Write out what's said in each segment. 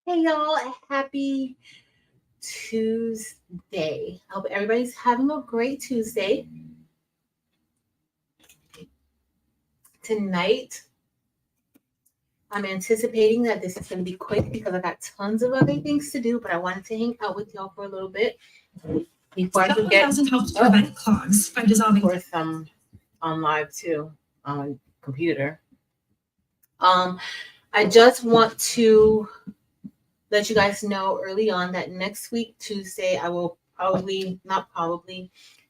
Hey y'all, happy Tuesday. I hope everybody's having a great Tuesday. Tonight, I'm anticipating that this is going to be quick because I got tons of other things to do, but I wanted to hang out with y'all for a little bit before I forget. Helps prevent clogs by dissolving. Of course, on live too on computer. I just want to let you guys know early on that next week, Tuesday, I will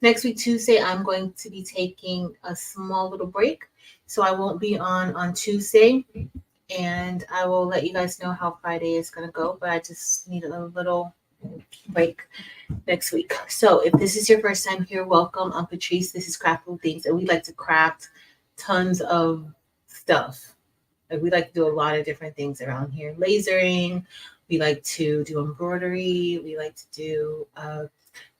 next week, Tuesday, I'm going to be taking a small little break. So I won't be on Tuesday, and I will let you guys know how Friday is going to go. But I just need a little break next week. So if this is your first time here, welcome. I'm Patrice. This is Craftful Things, and we like to craft tons of stuff. Like we like to do a lot of different things around here. Lasering, we like to do embroidery. We like to do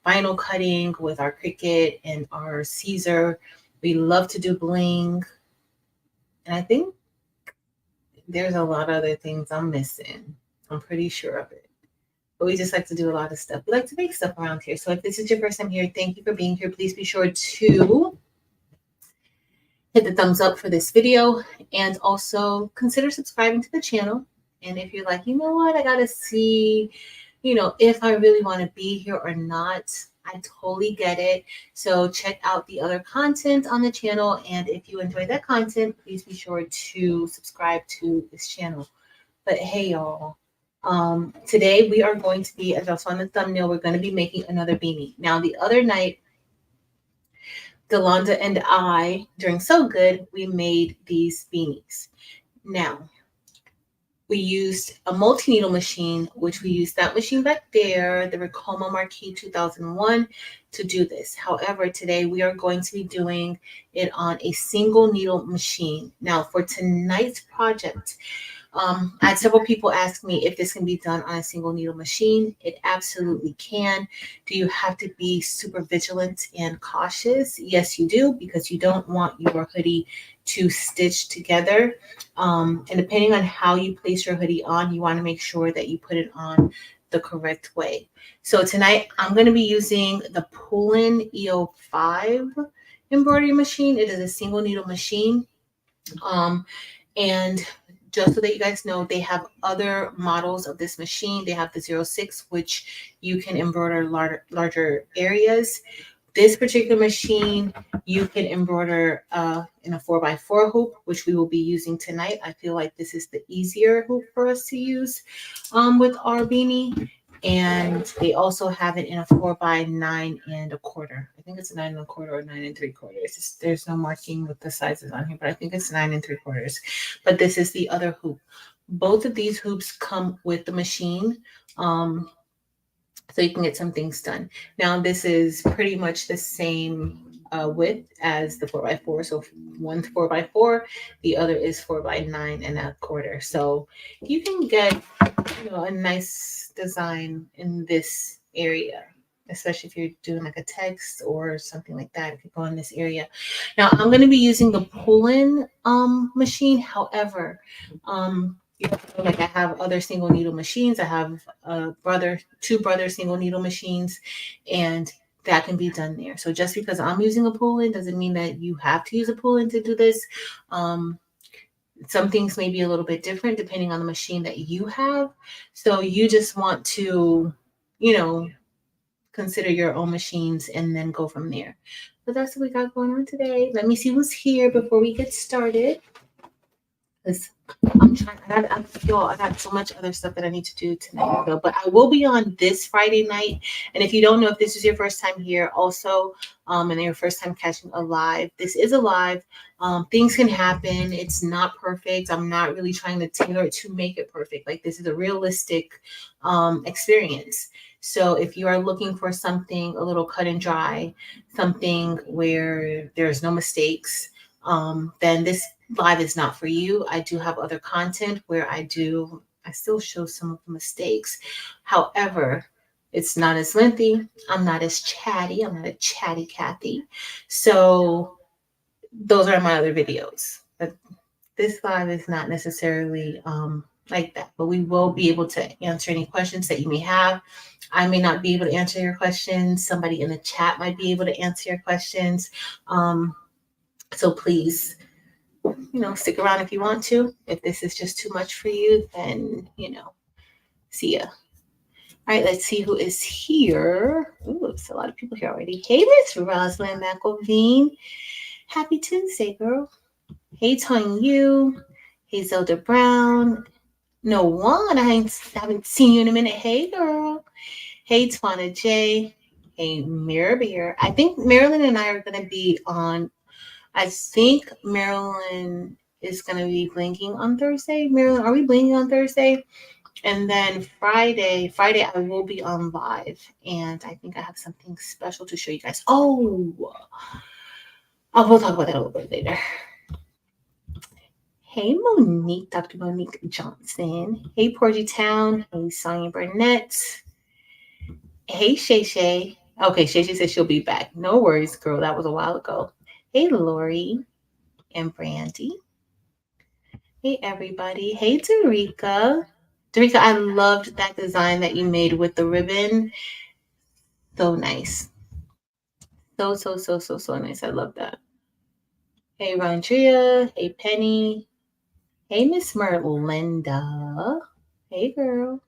vinyl cutting with our Cricut and our Caesar. We love to do bling. And I think there's a lot of other things I'm missing. I'm pretty sure of it. But we just like to do a lot of stuff. We like to make stuff around here. So if this is your first time here, thank you for being here. Please be sure to hit the thumbs up for this video and also consider subscribing to the channel. And if you're like, you know what, I gotta see, if I really want to be here or not, I totally get it. So check out the other content on the channel. And if you enjoy that content, please be sure to subscribe to this channel. But hey, y'all, today we are going to be, as I saw on the thumbnail, we're going to be making another beanie. Now, the other night, Delonda and I, during So Good, we made these beanies. Now, we used a multi-needle machine, which we used that machine back there, the Ricoma Marquis 2001, to do this. However, today we are going to be doing it on a single needle machine. Now, for tonight's project, I had several people ask me if this can be done on a single needle machine. It absolutely can. Do you have to be super vigilant and cautious? Yes, you do, because you don't want your hoodie to stitch together. And depending on how you place your hoodie on, you want to make sure that you put it on the correct way. So tonight I'm going to be using the Poolin EO5 embroidery machine. It is a single needle machine. And just so that you guys know, they have other models of this machine. They have the 06, which you can embroider larger areas. This particular machine, you can embroider in a 4x4 hoop, which we will be using tonight. I feel like this is the easier hoop for us to use with our beanie. And they also have it in a 4x9 and a quarter. I think it's 9 and a quarter or 9 and 3/4. There's no marking with the sizes on here, but I think it's 9 and 3/4. But this is the other hoop. Both of these hoops come with the machine. So you can get some things done. Now, this is pretty much the same width as the 4x4. So one's 4x4, the other is 4x9 and a quarter. So you can get a nice design in this area, especially if you're doing like a text or something like that, if you go in this area. Now, I'm going to be using the Poolin machine. However, like I have other single needle machines. I have two brother single needle machines, and that can be done there. So just because I'm using a Poolin doesn't mean that you have to use a Poolin to do this. Some things may be a little bit different depending on the machine that you have. So you just want to, consider your own machines and then go from there. But that's what we got going on today. Let me see who's here before we get started. Because I'm trying, I got so much other stuff that I need to do tonight. But I will be on this Friday night. And if you don't know, if this is your first time here also, and your first time catching a live, this is a live. Things can happen. It's not perfect. I'm not really trying to tailor it to make it perfect. Like, this is a realistic experience. So if you are looking for something a little cut and dry, something where there's no mistakes, then this live is not for you. I do have other content where I still show some of the mistakes. However, it's not as lengthy. I'm not as chatty. I'm not a chatty Cathy. So those are my other videos. But this live is not necessarily like that. But we will be able to answer any questions that you may have. I may not be able to answer your questions. Somebody in the chat might be able to answer your questions. So please, stick around if you want to. If this is just too much for you, then, see ya. All right, let's see who is here. Ooh, there's a lot of people here already. Hey, Miss Rosalind McElveen. Happy Tuesday, girl. Hey, Tony Yu. Hey, Zelda Brown. No one. I haven't seen you in a minute. Hey, girl. Hey, Twana J. Hey, Mirror Beer. I think Marilyn and I are going to be on. I think Marilyn is going to be blinking on Thursday. Marilyn, are we blinking on Thursday? And then Friday I will be on live, and I think I have something special to show you guys. Oh, we'll talk about that a little bit later. Hey, Monique, Dr. Monique Johnson. Hey, Porgy Town. Hey, Sonia Burnett. Hey, Shay Shay. Okay, Shay Shay says she'll be back. No worries, girl. That was a while ago. Hey, Lori and Brandy. Hey, everybody. Hey, Darika. Darika, I loved that design that you made with the ribbon. So nice. So nice. I love that. Hey, Rondria. Hey, Penny. Hey, Miss Merlinda. Hey, girl.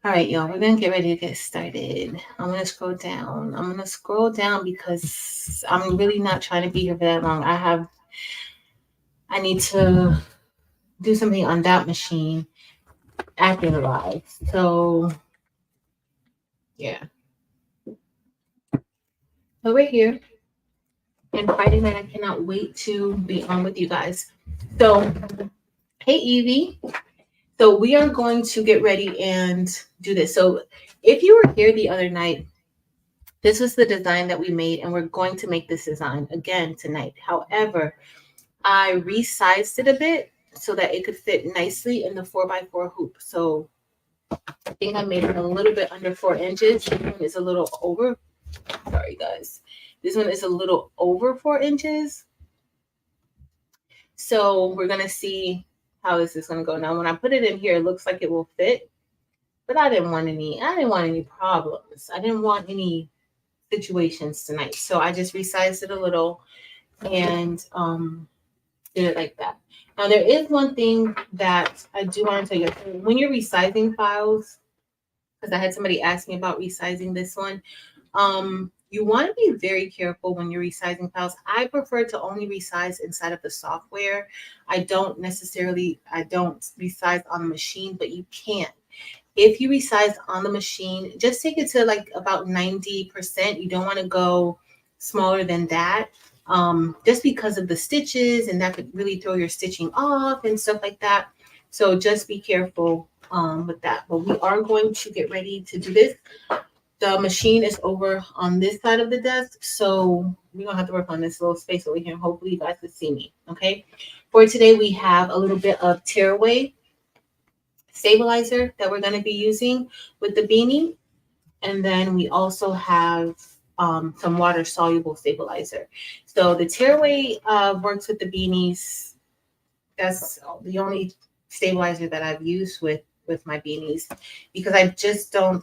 All right, y'all. We're going to get ready to get started. I'm going to scroll down because I'm really not trying to be here for that long. I need to do something on that machine after the live. So, yeah. So we're here. And Friday night, I cannot wait to be on with you guys. So, hey, Evie. So we are going to get ready and do this. So if you were here the other night, this was the design that we made, and we're going to make this design again tonight. However, I resized it a bit so that it could fit nicely in the 4x4 hoop. So I think I made it a little bit under 4 inches. This one is a little over. Sorry, guys. This one is a little over 4 inches. So we're going to see how this is going to go. Now, when I put it in here, it looks like it will fit, but I didn't want any problems. I didn't want any situations tonight. So I just resized it a little and did it like that. Now, there is one thing that I do want to tell you. When you're resizing files, because I had somebody ask me about resizing this one, you want to be very careful when you're resizing files. I prefer to only resize inside of the software. I don't resize on the machine, but you can. If you resize on the machine, just take it to like about 90%. You don't want to go smaller than that, just because of the stitches, and that could really throw your stitching off and stuff like that. So just be careful with that. But we are going to get ready to do this. The machine is over on this side of the desk, so we're gonna have to work on this little space over here. Hopefully you guys can see me. Okay. For today, we have a little bit of tearaway stabilizer that we're going to be using with the beanie, and then we also have some water soluble stabilizer. So the tearaway works with the beanies. That's the only stabilizer that I've used with my beanies, because I just don't,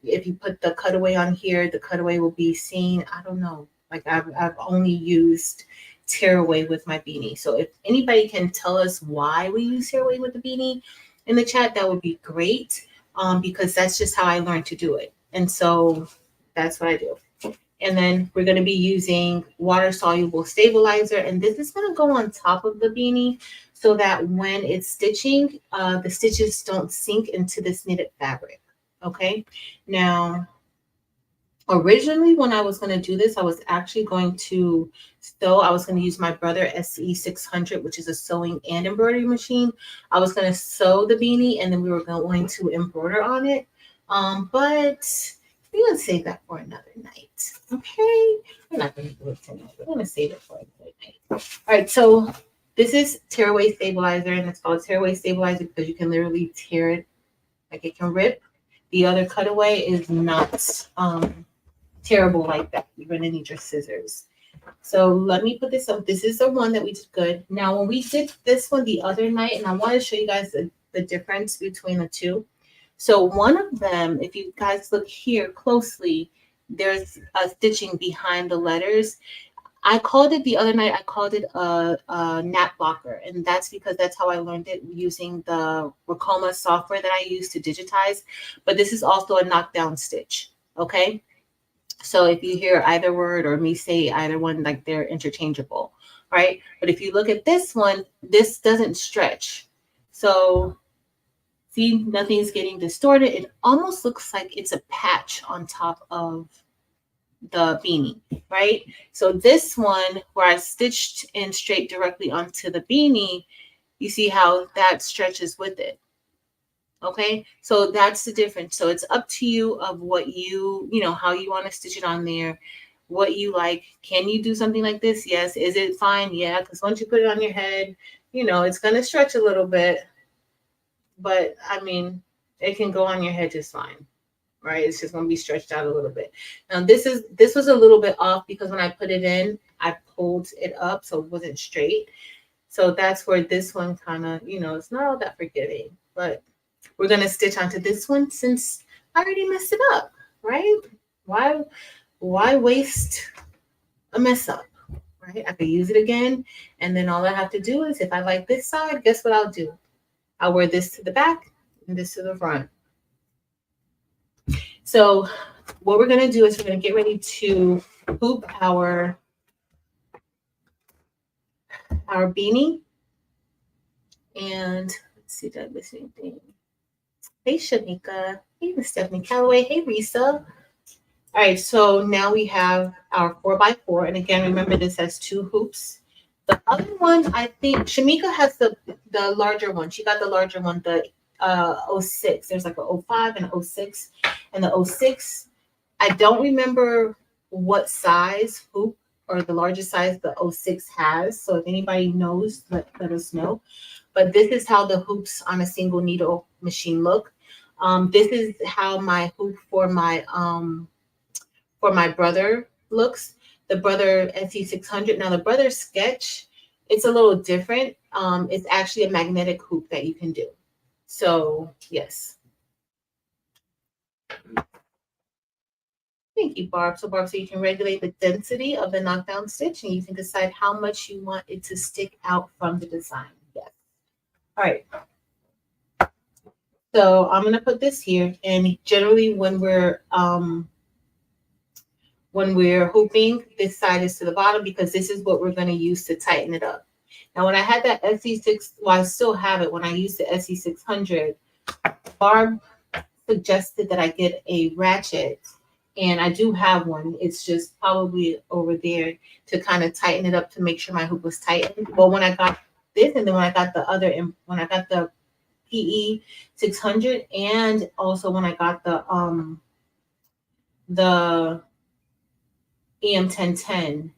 if you put the cutaway on here, the cutaway will be seen. I don't know. Like I've only used tearaway with my beanie. So if anybody can tell us why we use tearaway with the beanie in the chat, that would be great, because that's just how I learned to do it. And so that's what I do. And then we're going to be using water soluble stabilizer, and this is going to go on top of the beanie so that when it's stitching, the stitches don't sink into this knitted fabric. Okay. Now, originally when I was going to do this, I was actually going to sew. I was going to use my Brother SE600, which is a sewing and embroidery machine. I was going to sew the beanie, and then we were going to embroider on it. But we're going to save that for another night. Okay. We're not going to do it tonight. We're going to save it for another night. All right. So this is tearaway stabilizer, and it's called tearaway stabilizer because you can literally tear it, like it can rip. The other cutaway is not terrible like that. You're going to need your scissors. So let me put this up. This is the one that we did good. Now, when we did this one the other night, and I want to show you guys the difference between the two. So one of them, if you guys look here closely, there's a stitching behind the letters. I called it the other night, I called it a nap blocker. And that's because that's how I learned it using the Racoma software that I use to digitize. But this is also a knockdown stitch. Okay. So if you hear either word or me say either one, like they're interchangeable, right? But if you look at this one, this doesn't stretch. So see, nothing's getting distorted. It almost looks like it's a patch on top of the beanie, right? So this one where I stitched in straight directly onto the beanie, you see how that stretches with it. Okay, so that's the difference. So it's up to you of what you know, how you want to stitch it on there, what you like. Can you do something like this? Yes. Is it fine? Yeah, because once you put it on your head, you know, it's going to stretch a little bit, but I mean, it can go on your head just fine, right? It's just going to be stretched out a little bit. Now this was a little bit off because when I put it in, I pulled it up so it wasn't straight. So that's where this one kind of, you know, it's not all that forgiving, but we're going to stitch onto this one since I already messed it up, right? Why waste a mess up, right? I could use it again. And then all I have to do is if I like this side, guess what I'll do? I'll wear this to the back and this to the front. So what we're going to do is we're going to get ready to hoop our beanie. And let's see, did I miss anything? Hey, Shamika. Hey, Miss Stephanie Calloway. Hey, Risa. All right, so now we have our 4x4. And again, remember this has 2 hoops. The other one, I think Shamika has the larger one. She got the larger one, the 06. There's like a 05 and a 06. And the 06, I don't remember what size hoop or the largest size the 06 has. So if anybody knows, let us know. But this is how the hoops on a single needle machine look. This is how my hoop for my brother looks. The Brother SE600. Now the Brother Sketch, it's a little different. It's actually a magnetic hoop that you can do. So yes. Thank you, Barb. So Barb, so you can regulate the density of the knockdown stitch and you can decide how much you want it to stick out from the design. Yes. All right. So I'm gonna put this here, and generally when we're hooping, this side is to the bottom because this is what we're gonna use to tighten it up. Now, when I had that SE6, well, I still have it. When I used the SE600, Barb suggested that I get a ratchet, and I do have one. It's just probably over there to kind of tighten it up to make sure my hoop was tightened. Well, when I got this, and then when I got the other, when I got the PE 600, and also when I got the EM 1010,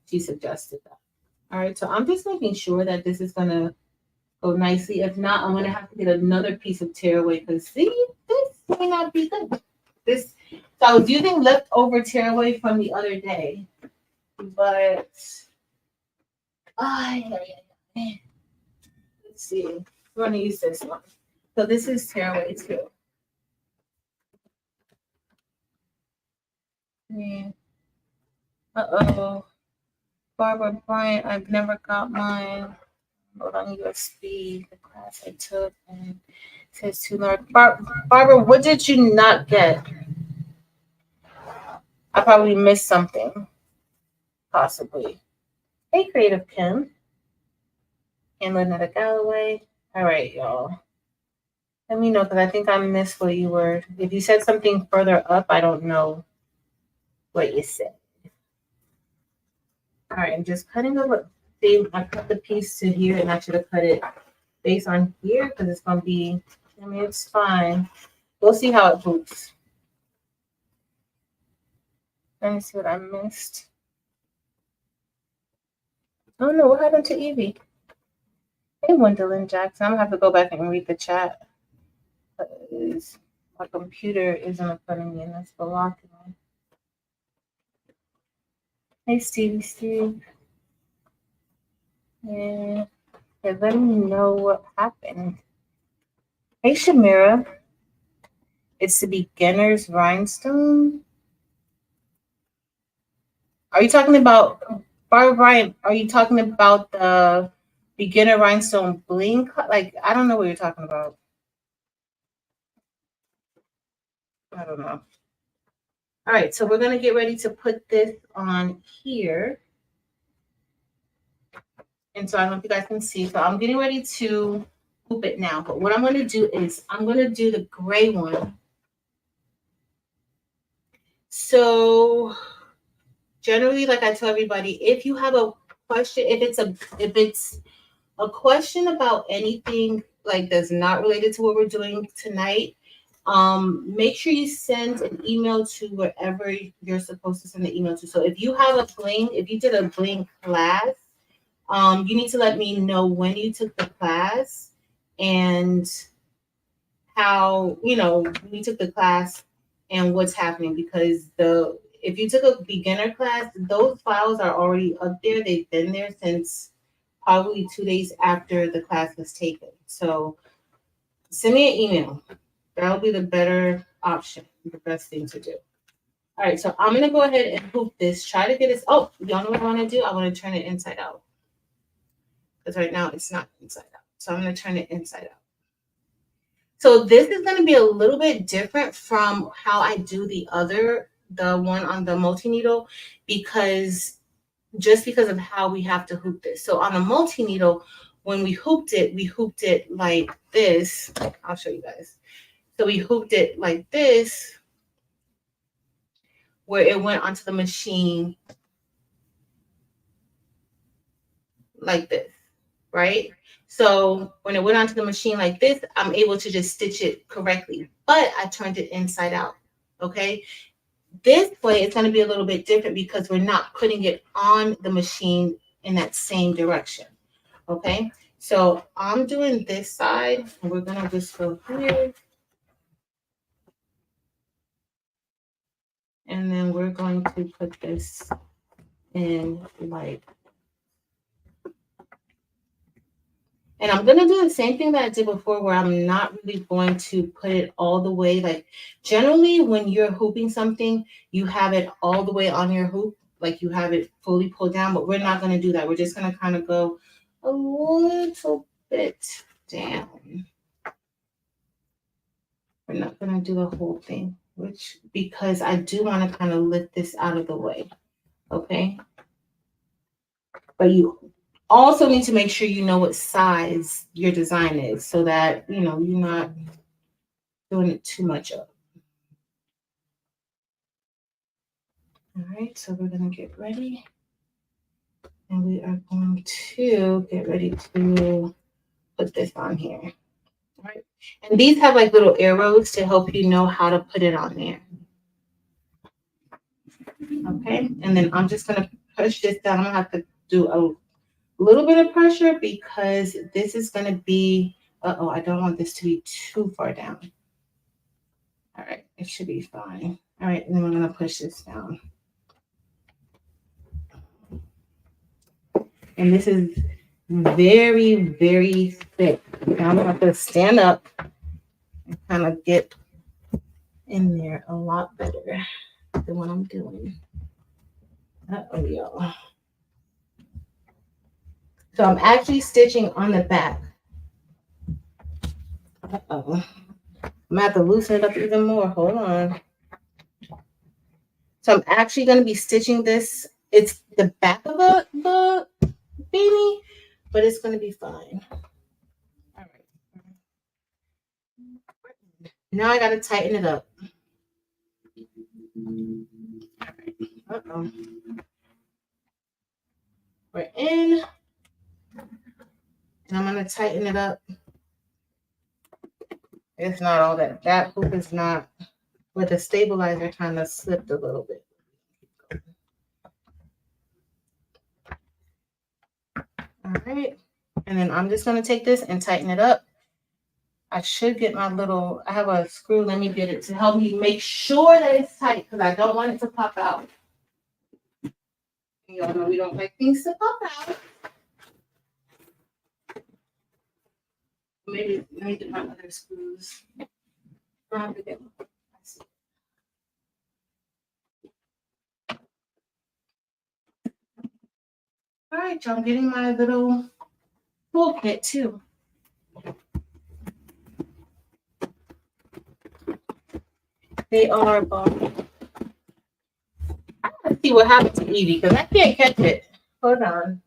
she suggested that. All right, so I'm just making sure that this is gonna go nicely. If not, I'm gonna have to get another piece of tearaway because see, this may not be good. This, so I was using leftover tearaway from the other day, but let's see. We're gonna use this one. So this is tearaway too. Yeah. Uh-oh. Barbara Bryant, I've never got mine. Hold on, USB, the class I took, and it says too large. Barbara, what did you not get? I probably missed something, possibly. Hey, Creative Kim. And Lynetta Galloway. All right, y'all. Let me know, because I think I missed what you were. If you said something further up, I don't know what you said. All right, I'm just cutting a little. See, I cut the piece to here, and I should have cut it based on here, because it's going to be, I mean, it's fine. We'll see how it hoops. Let me see what I missed. Oh, no, what happened to Evie? Hey, Gwendolyn Jackson. I'm going to have to go back and read the chat. Because my computer isn't letting me in. That's blocking me. Hey, Steve. Yeah, let me know what happened. Hey, Shamira. It's the beginner's rhinestone. Are you talking about, Barbara Bryant, are you talking about the beginner rhinestone bling? Like, I don't know what you're talking about. I don't know. All right, so we're going to get ready to put this on here. And so I don't know if you guys can see. So I'm getting ready to hoop it now. But what I'm going to do is I'm going to do the gray one. So generally, like I tell everybody, if you have a question, if it's a question about anything like that's not related to what we're doing tonight, make sure you send an email to wherever you're supposed to send the email to. So if you have a bling, if you did a bling class, you need to let me know when you took the class and how, when you took the class and what's happening, because if you took a beginner class, those files are already up there. They've been there since probably 2 days after the class was taken. So send me an email. That'll be the better option, the best thing to do. All right, so I'm gonna go ahead and hoop this. Try to get this. Oh, y'all know what I want to do? I want to turn it inside out, because right now it's not inside out. So I'm gonna turn it inside out. So this is gonna be a little bit different from how I do the one on the multi-needle, because of how we have to hoop this. So on the multi-needle, when we hooped it like this. I'll show you guys. So we hooped it like this, where it went onto the machine like this, right? So when it went onto the machine like this, I'm able to just stitch it correctly, but I turned it inside out, okay? This way, it's gonna be a little bit different because we're not putting it on the machine in that same direction, okay? So I'm doing this side, and we're gonna just go here. And then we're going to put this in like, and I'm gonna do the same thing that I did before, where I'm not really going to put it all the way. Like generally when you're hooping something, you have it all the way on your hoop, like you have it fully pulled down, but we're not gonna do that. We're just gonna kind of go a little bit down. We're not gonna do the whole thing, because I do want to kind of lift this out of the way, okay? But you also need to make sure you know what size your design is, so that you're not doing it too much of. All right, so we're gonna get ready, and we are going to get ready to put this on here. All right, and these have like little arrows to help you know how to put it on there. Okay, and then I'm just gonna push this down. I'm gonna have to do a little bit of pressure because this is gonna be. I don't want this to be too far down. All right, it should be fine. All right, and then we're gonna push this down. And this is very, very thick. Now I'm gonna have to stand up and kind of get in there a lot better than what I'm doing. Uh-oh, y'all. So I'm actually stitching on the back. Uh-oh. I'm gonna have to loosen it up even more. Hold on. So I'm actually gonna be stitching this. It's the back of the beanie, but it's gonna be fine. All right. Now I gotta tighten it up. All right. Uh-oh. We're in. And I'm gonna tighten it up. It's not all that. That hoop is not, with the stabilizer kind of slipped a little bit. All right. And then I'm just gonna take this and tighten it up. I should get I have a screw. Let me get it to help me make sure that it's tight, because I don't want it to pop out. Y'all know we don't like things to pop out. Maybe let me get my other screws. I have to get. All right, y'all. I'm getting my little toolkit too. They are. Let's see what happened to Evie because I can't catch it. Hold on.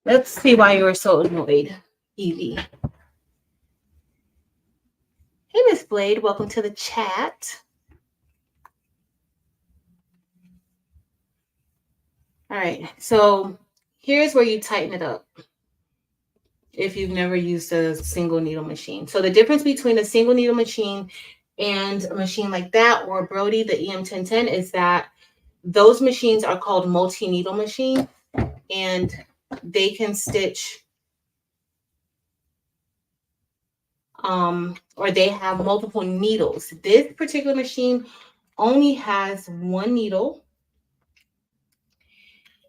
Let's see why you were so annoyed, Evie. Hey, Miss Blade. Welcome to the chat. All right. So here's where you tighten it up. If you've never used a single needle machine. So the difference between a single needle machine and a machine like that or Brody, the EM1010, is that those machines are called multi-needle machines and they can stitch or they have multiple needles. This particular machine only has one needle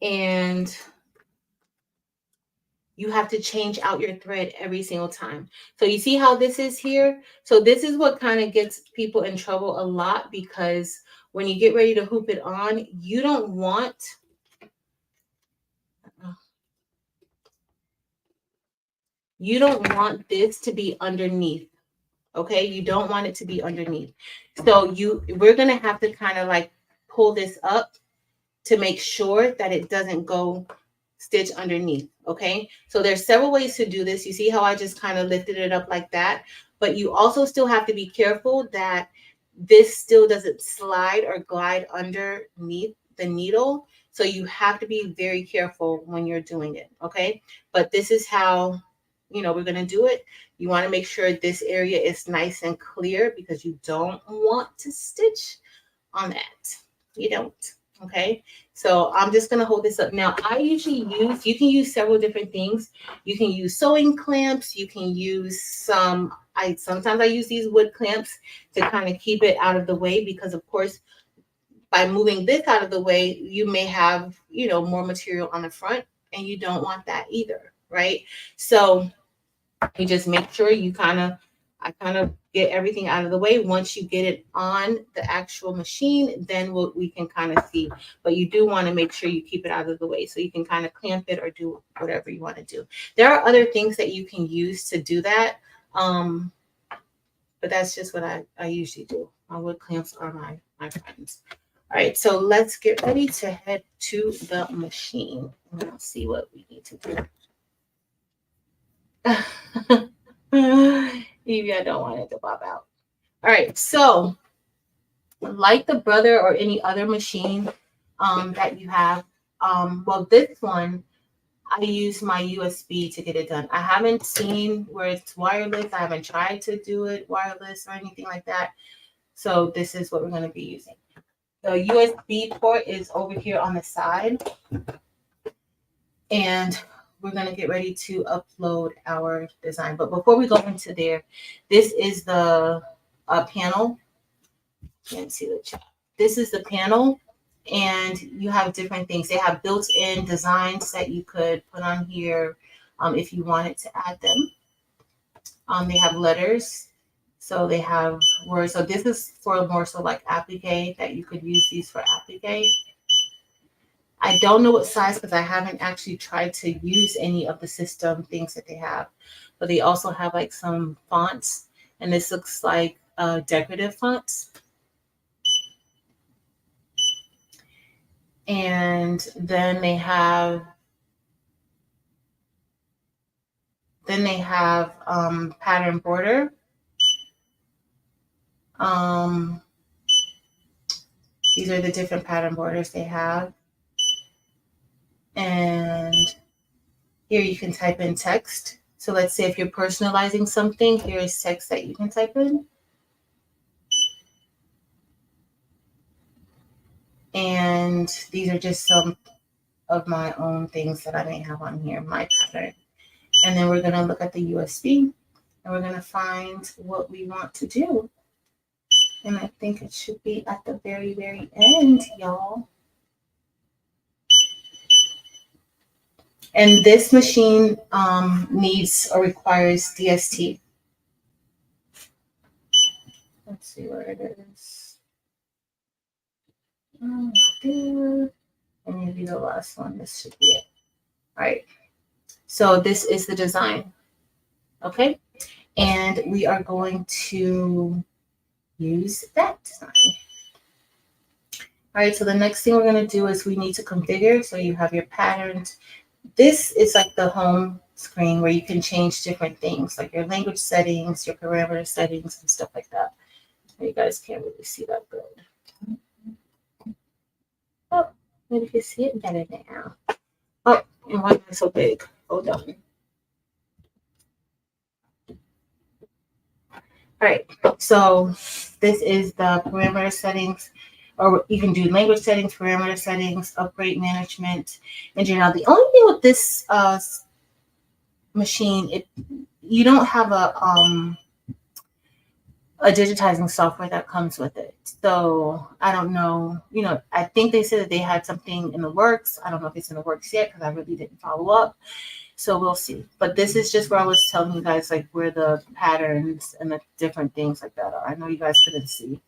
and you have to change out your thread every single time. So you see how this is here? So this is what kind of gets people in trouble a lot because when you get ready to hoop it on, you don't want this to be underneath. Okay, you don't want it to be underneath. So we're gonna have to kind of like pull this up to make sure that it doesn't go stitch underneath. Okay, so there's several ways to do this. You see how I just kind of lifted it up like that, but you also still have to be careful that this still doesn't slide or glide underneath the needle. So you have to be very careful when you're doing it. Okay, but this is how we're going to do it. You want to make sure this area is nice and clear because you don't want to stitch on that. You don't. Okay, so I'm just going to hold this up. Now, you can use several different things. You can use sewing clamps. You can use sometimes I use these wood clamps to kind of keep it out of the way because, of course, by moving this out of the way, you may have, more material on the front and you don't want that either, right? So you just make sure I kind of get everything out of the way. Once you get it on the actual machine, then we can kind of see. But you do want to make sure you keep it out of the way so you can kind of clamp it or do whatever you want to do. There are other things that you can use to do that. But that's just what I usually do. My wood clamps are my friends. All right, so let's get ready to head to the machine. And we'll see what we need to do. Evie, I don't want it to pop out. All right, so like the Brother or any other machine that you have, well, this one, I use my USB to get it done. I haven't seen where it's wireless. I haven't tried to do it wireless or anything like that. So this is what we're going to be using. The USB port is over here on the side. And we're going to get ready to upload our design. But before we go into there, this is the panel. Can't see the chat. This is the panel. And you have different things. They have built-in designs that you could put on here if you wanted to add them. They have letters. So they have words. So this is for more so like applique that you could use these for applique. I don't know what size because I haven't actually tried to use any of the system things that they have. But they also have like some fonts. And this looks like decorative fonts. And then they have pattern border. These are the different pattern borders they have. And here you can type in text. So let's say if you're personalizing something, here is text that you can type in. And these are just some of my own things that I may have on here, my pattern. And then we're going to look at the USB and we're going to find what we want to do. And I think it should be at the very, very end, y'all. And this machine needs or requires DST. Let's see where it is. Not there. And maybe the last one. This should be it. All right. So this is the design. Okay. And we are going to use that design. All right. So the next thing we're going to do is we need to configure. So you have your patterns. This is like the home screen where you can change different things, like your language settings, your parameter settings, and stuff like that. You guys can't really see that good. Oh, maybe you can see it better now. Oh, and why am I so big? Hold on. All right, so this is the parameter settings, or you can do language settings, parameter settings, upgrade management, and now the only thing with this machine, you don't have a digitizing software that comes with it. So I don't know, I think they said that they had something in the works. I don't know if it's in the works yet because I really didn't follow up. So we'll see. But this is just where I was telling you guys like where the patterns and the different things like that are. I know you guys couldn't see.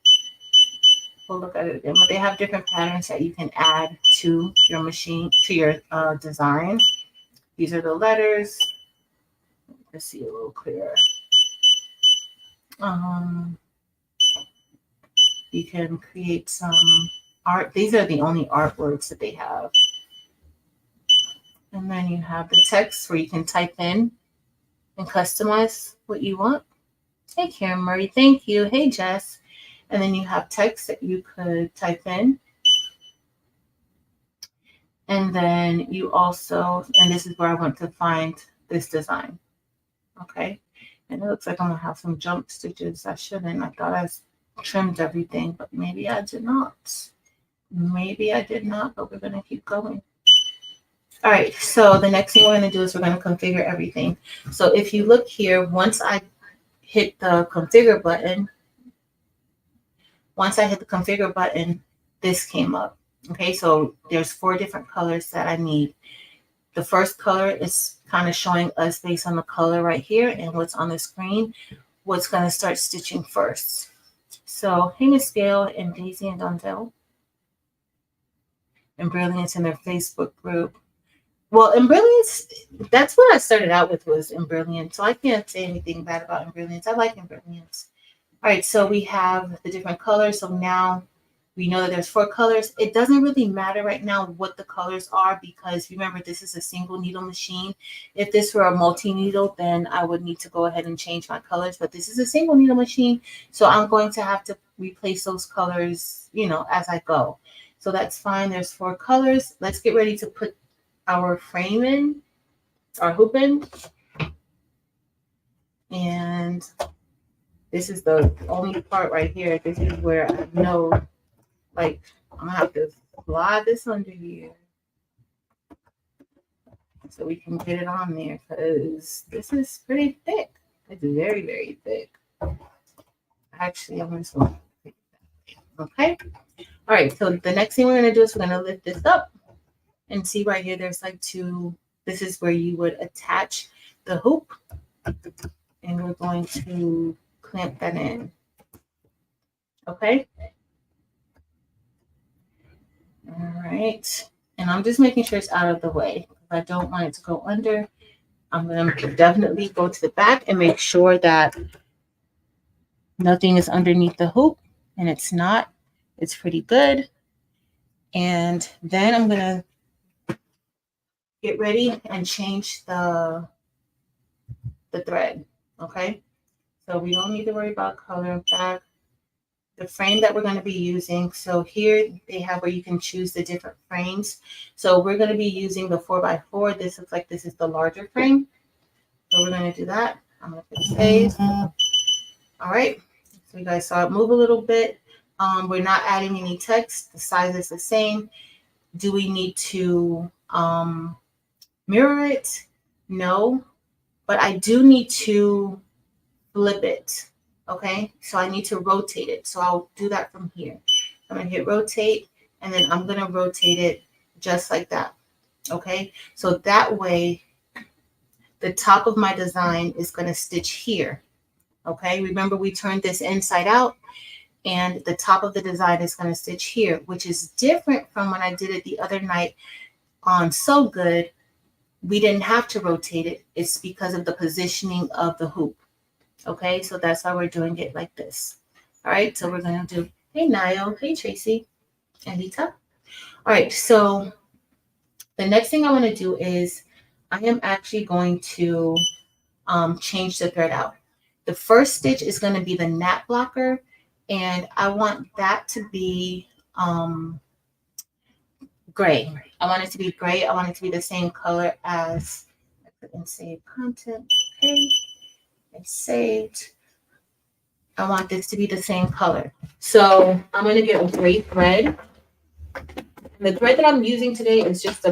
We'll look at it again. But they have different patterns that you can add to your machine, to your design. These are the letters. Let's see a little clearer. You can create some art. These are the only artworks that they have. And then you have the text where you can type in and customize what you want. Hey, Karen Murray, thank you. Hey, Jess. And then you have text that you could type in. And then you also, and this is where I want to find this design. Okay. And it looks like I'm going to have some jump stitches. I shouldn't. I thought I trimmed everything, but maybe I did not. Maybe I did not, but we're going to keep going. All right, so the next thing we're going to do is we're going to configure everything. So if you look here, once I hit the configure button, this came up. Okay, so there's 4 different colors that I need. The first color is kind of showing us based on the color right here and what's on the screen, what's going to start stitching first. So hey, Miss Gail and Daisy and Donzel. And Brilliance in their Facebook group. Well, Embrilliance, that's what I started out with was Embrilliance. So I can't say anything bad about Embrilliance. I like Embrilliance. All right, so we have the different colors. So now we know that there's 4 colors. It doesn't really matter right now what the colors are because remember, this is a single needle machine. If this were a multi-needle, then I would need to go ahead and change my colors. But this is a single needle machine. So I'm going to have to replace those colors, as I go. So that's fine. There's 4 colors. Let's get ready to put our frame in, our hoop in. And this is the only part right here. This is where I know, like, I'm gonna have to slide this under here so we can get it on there because this is pretty thick. It's very, very thick. Actually, I'm just going to, okay. All right, so the next thing we're gonna do is we're gonna lift this up and see right here, there's like 2, this is where you would attach the hoop and we're going to clamp that in, okay? All right, and I'm just making sure it's out of the way. I don't want it to go under. I'm gonna definitely go to the back and make sure that nothing is underneath the hoop, and it's not. It's pretty good. And then I'm gonna get ready and change the thread, okay? So we don't need to worry about color. In fact, the frame that we're going to be using, so here they have where you can choose the different frames. So we're going to be using the 4x4. This looks like this is the larger frame. So we're going to do that. I'm going to click save. All right. So you guys saw it move a little bit. We're not adding any text. The size is the same. Do we need to mirror it? No. But I do need to flip it. Okay, so I need to rotate it. So I'll do that from here. I'm gonna hit rotate, and then I'm gonna rotate it just like that. Okay, so that way the top of my design is going to stitch here. Okay, remember we turned this inside out, and the top of the design is going to stitch here, which is different from when I did it the other night on So Good. We didn't have to rotate it. It's because of the positioning of the hoop. Okay, so that's why we're doing it like this. All right, so we're going to do, hey Niall, hey Tracy, and Lita. All right, so the next thing I want to do is I am actually going to change the thread out. The first stitch is going to be the nap blocker, and I want that to be gray. I want it to be gray. I want it to be the same color as, I put in save content. Okay, it's saved. I want this to be the same color. So I'm going to get a gray thread. And the thread that I'm using today is just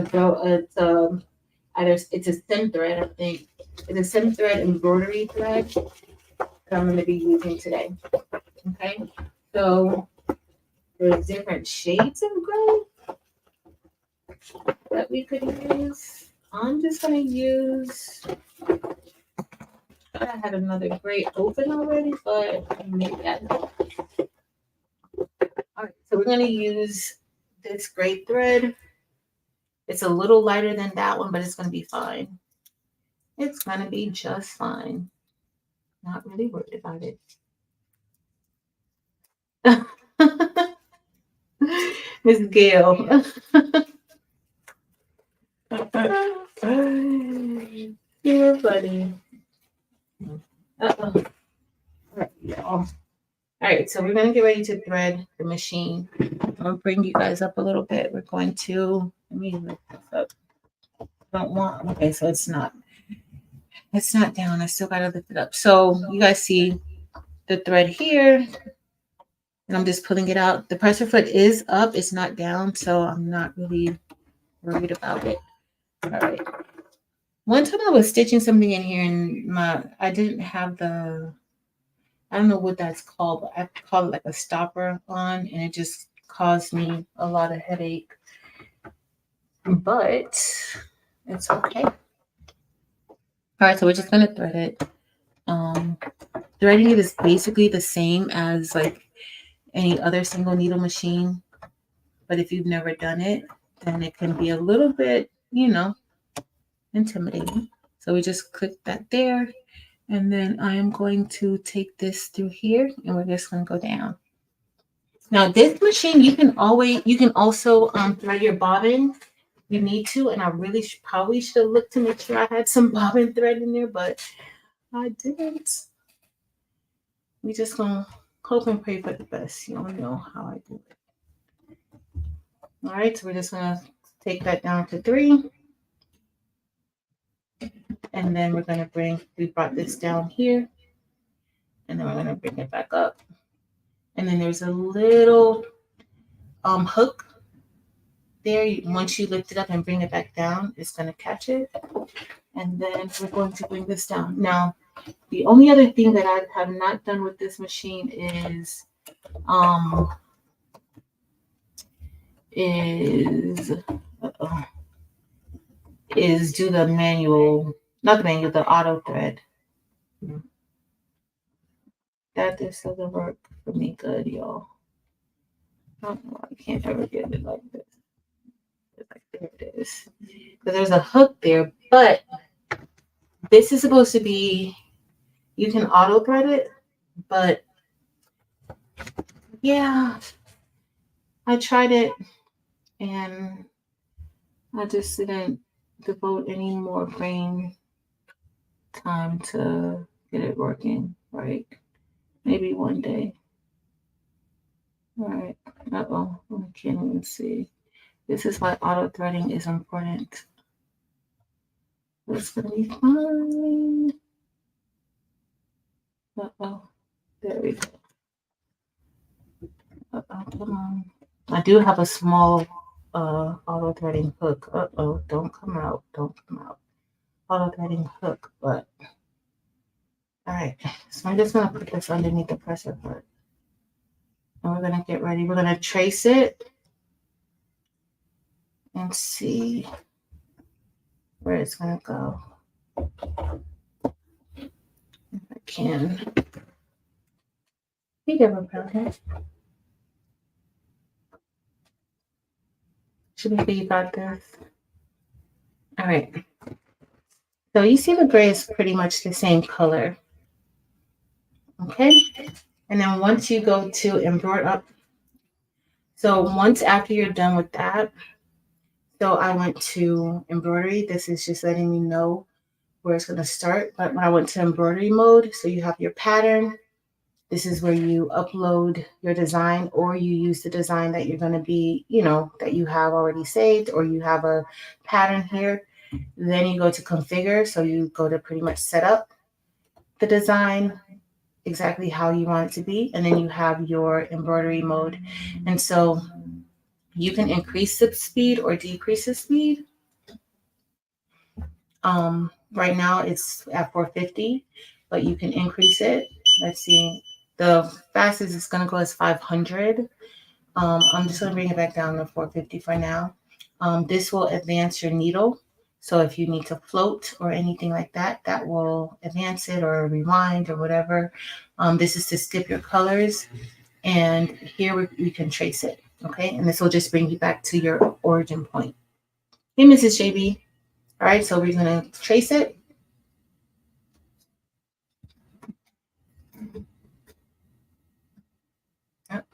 it's a thin thread, I think. It's a thin thread embroidery thread that I'm going to be using today. Okay, so there's different shades of gray that we could use. I'm just going to use, I had another gray open already, but maybe I don't. All right, so we're going to use this gray thread. It's a little lighter than that one, but it's going to be fine. It's going to be just fine. Not really worried about it. Miss Gail. You're funny. Uh-oh. All right, y'all. All right, so we're going to get ready to thread the machine. I'll bring you guys up a little bit. We're going to, let me lift this up. Don't want, okay, so it's not down. I still got to lift it up. So you guys see the thread here, and I'm just pulling it out. The presser foot is up, it's not down, so I'm not really worried about it. All right. One time I was stitching something in here, and I didn't have the, I don't know what that's called, but I call it like a stopper on, and it just caused me a lot of headache. But it's okay. All right, so we're just gonna thread it. Threading it is basically the same as like any other single needle machine, but if you've never done it, then it can be a little bit, intimidating. So we just click that there, and then I am going to take this through here, and we're just going to go down. Now this machine, you can also thread your bobbin. You need to, and I really probably should have looked to make sure I had some bobbin thread in there, but I didn't. We just gonna hope and pray for the best. You don't know how I do it. All right, so we're just gonna take that down to 3. And then we're gonna we brought this down here, and then we're gonna bring it back up. And then there's a little hook there. Once you lift it up and bring it back down, it's gonna catch it. And then we're going to bring this down. Now, the only other thing that I have not done with this machine is do the manual, not the manual, the auto thread. That just doesn't work for me good, y'all. I don't know, I can't ever get it like this. Like, there it is. Because there's a hook there, but this is supposed to be, you can auto thread it, but yeah, I tried it and I just didn't devote any more brain time to get it working right. Maybe one day. All right. Uh-oh. I can't even see. This is why auto threading is important. It's gonna be fine. Uh-oh. There we go. Uh-oh, come on. I do have a small auto threading hook. Uh-oh, don't come out. Don't come out. Auto threading hook, but all right. So I'm just gonna put this underneath the presser foot. And we're gonna get ready. We're gonna trace it and see it's gonna go. If I can. Hey, Deborah Brown. Should be you got this. All right. So you see the gray is pretty much the same color. Okay. And then once you go to embroider up, so once after you're done with that, so I went to embroidery. This is just letting me know where it's going to start. But when I went to embroidery mode, so you have your pattern. This is where you upload your design, or you use the design that you're going to be, that you have already saved, or you have a pattern here. Then you go to configure. So you go to pretty much set up the design exactly how you want it to be. And then you have your embroidery mode. And so you can increase the speed or decrease the speed. Right now it's at 450, but you can increase it. Let's see. The fastest it's going to go is 500. I'm just going to bring it back down to 450 for now. This will advance your needle. So if you need to float or anything like that, that will advance it, or rewind or whatever. This is to skip your colors. And here we can trace it. Okay. And this will just bring you back to your origin point. Hey, Mrs. JB. All right. So we're going to trace it. Yep.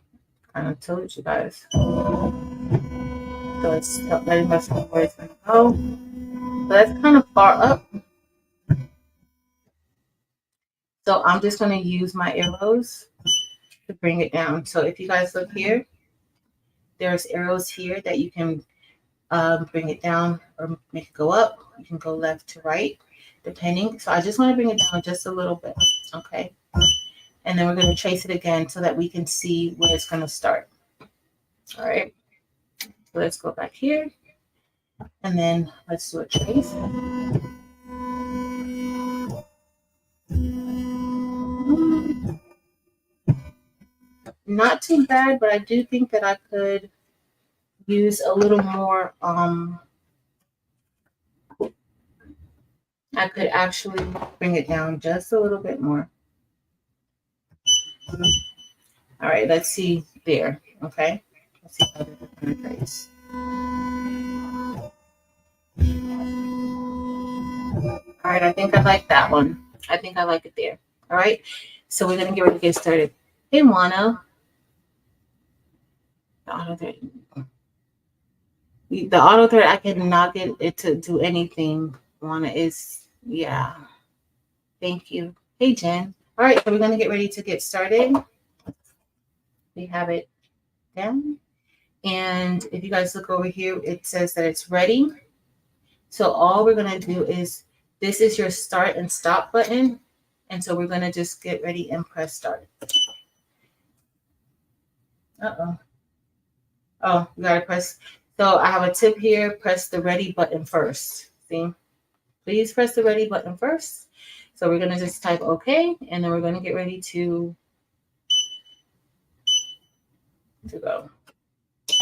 Kind of told you guys. So it's letting us know where it's going to go. So that's kind of far up. So I'm just going to use my arrows to bring it down. So if you guys look here, there's arrows here that you can bring it down or make it go up. You can go left to right, depending. So I just want to bring it down just a little bit. Okay. And then we're going to trace it again so that we can see where it's going to start. All right. So let's go back here. And then let's do a trace. Not too bad, but I do think that I could use a little more. I could actually bring it down just a little bit more. All right, let's see there. Okay, let's see how this is going to trace. All right, I think I like that one. I think I like it there. All right, so we're going to get ready to get started. Hey, Juana. The auto thread, I cannot get it to do anything. Juana is, yeah. Thank you. Hey, Jen. All right, so we're going to get ready to get started. We have it down. And if you guys look over here, it says that it's ready. So all we're going to do is, this is your start and stop button. And so we're going to just get ready and press start. Uh-oh. Oh, you got to press. So I have a tip here. Press the ready button first. See? Please press the ready button first. So we're going to just type OK. And then we're going to get ready to go.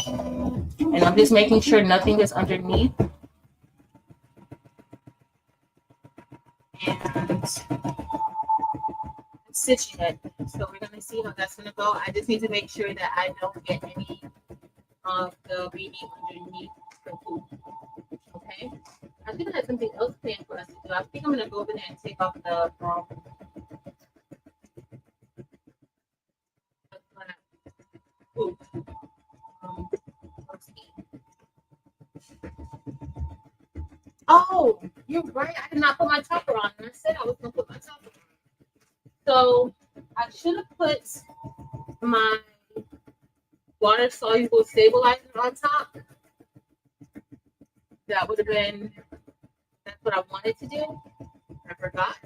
And I'm just making sure nothing is underneath. And stitching it. So we're going to see how that's going to go. I just need to make sure that I don't get any of the beanie underneath the hoop. Okay. I think I have something else planned for us to do. I think I'm going to go over there and take off the hoop. Oh, you're right. I did not put my topper on. And I said I was going to put my topper on. So I should have put my water soluble stabilizer on top. That would have been, that's what I wanted to do. I forgot.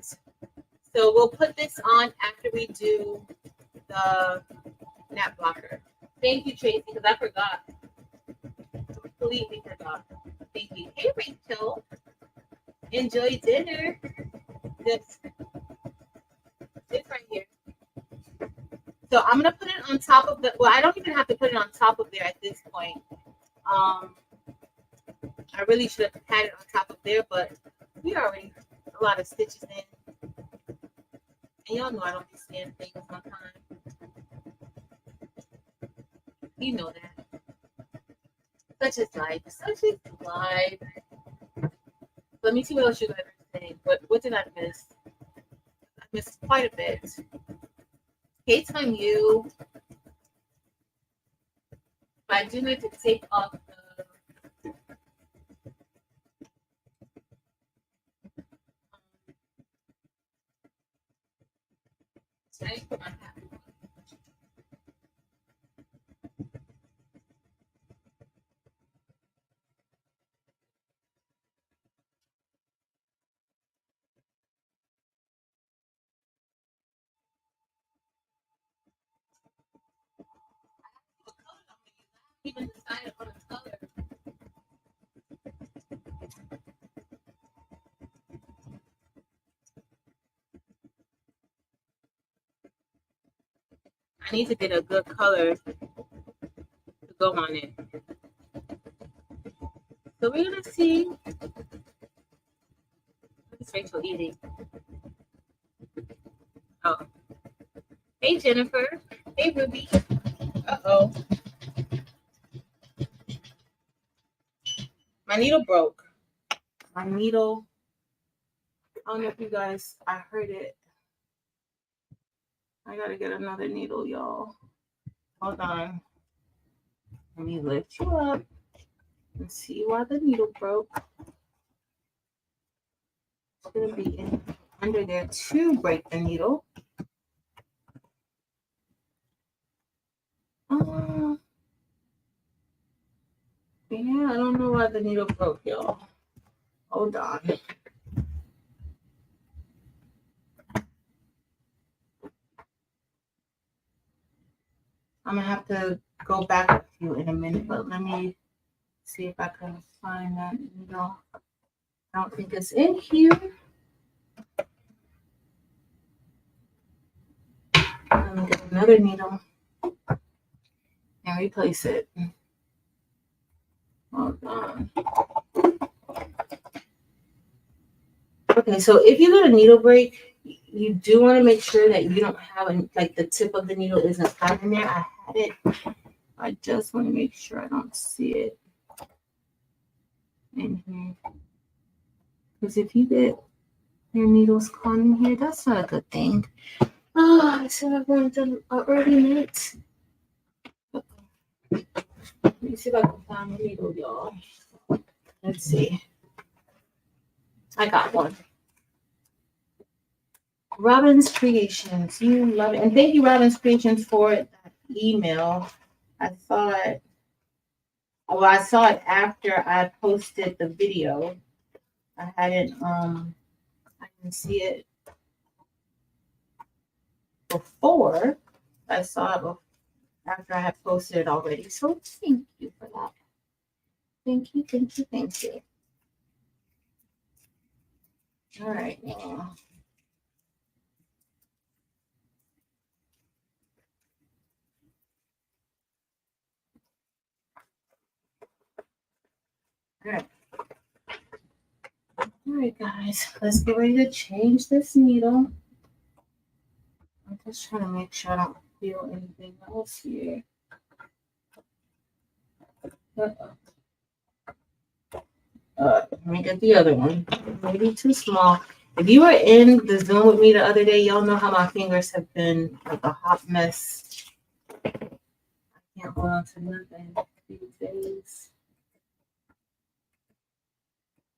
So we'll put this on after we do the nap blocker. Thank you, Tracy, because I forgot. Completely forgot. Thank you. Hey, Rachel. Enjoy dinner. This right here. So I'm gonna put it on top of the. Well, I don't even have to put it on top of there at this point. I really should have had it on top of there, but we already a lot of stitches in. And y'all know I don't be saying things on time. You know that. Such is life. Such is life. Let me see what else you guys are saying. What did I miss? I missed quite a bit. Hates on you. But I do need to take off the tag. Even decided on the color. I need to get a good color to go on it. So we're gonna see. What is Rachel eating? Oh, hey Jennifer. Hey Ruby. Uh-oh. My needle broke. My needle. I don't know if you guys, I heard it. I gotta get another needle, y'all. Hold on. Let me lift you up and see why the needle broke. It's gonna be under there to break the needle. Yeah, I don't know why the needle broke, y'all. Hold on. I'm gonna have to go back with you in a minute, but let me see if I can find that needle. I don't think it's in here. Let me get another needle and replace it. Hold on. Okay, so if you get a needle break, you do want to make sure that you don't have like the tip of the needle isn't tied in there. I had it. I just want to make sure I don't see it in here. Because if you get your needles caught in here, that's not a good thing. Oh, I said I wanted an early minute. Let me see if I can find a needle, y'all. Let's see. I got one. Robin's Creations. You love it. And thank you, Robin's Creations, for that email. I saw it after I posted the video. I didn't see it before. I saw it after I had posted it already. So thank you for that. Thank you, thank you, thank you. All right, now. All right, guys, let's get ready to change this needle. I'm just trying to make sure I don't feel anything else here. Let me get the other one. Maybe too small. If you were in the Zoom with me the other day, y'all know how my fingers have been like a hot mess. I can't hold on to nothing these days.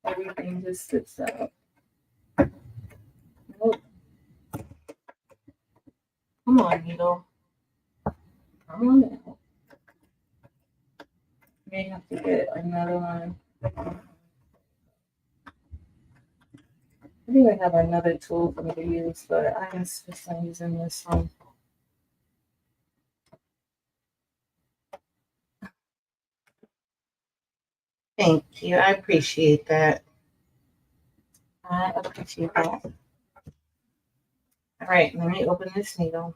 Everything just slips out. Nope. Come on, needle. Come on out. May have to get another one. I think I have another tool for me to use, but I insist on using this one. Thank you. I appreciate that. I appreciate that. All right, let me open this needle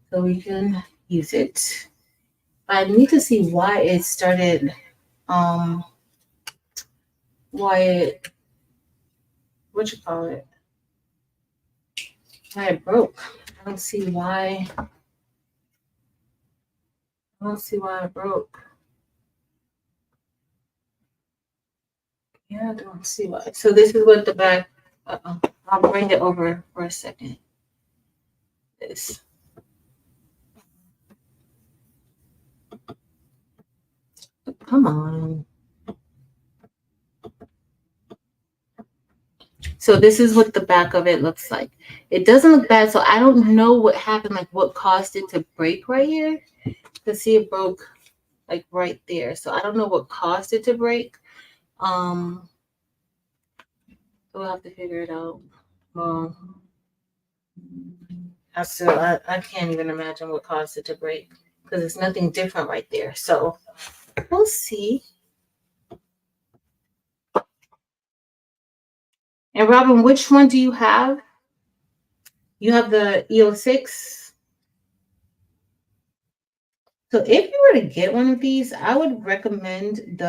so we can use it. I need to see why it started why it, what you call it, why it broke. I don't see why. I don't see why it broke. Yeah, I don't see why. So this is what the back. I'll bring it over for a second. This. Come on. So this is what the back of it looks like. It doesn't look bad. So I don't know what happened, like what caused it to break right here. Cause see, it broke like right there. So I don't know what caused it to break. We'll have to figure it out. Well, I can't even imagine what caused it to break because it's nothing different right there. So we'll see. And Robin, which one do you have? You have the EO6. So if you were to get one of these, I would recommend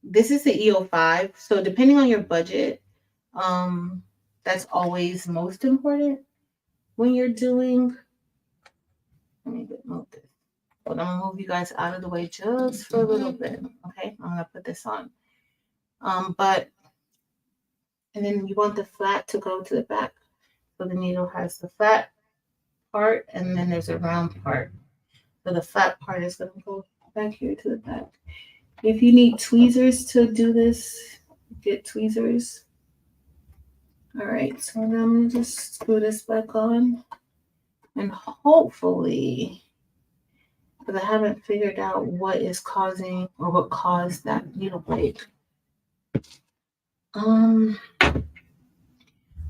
this is the EO5. So depending on your budget, that's always most important when you're doing. Let me move this. But I'm gonna move you guys out of the way just for a little bit. Okay, I'm gonna put this on. And then you want the flat to go to the back. So the needle has the flat part and then there's a round part. So the flat part is gonna go back here to the back. If you need tweezers to do this, get tweezers. All right, so now I'm gonna just screw this back on and hopefully, because I haven't figured out what is causing or what caused that needle break.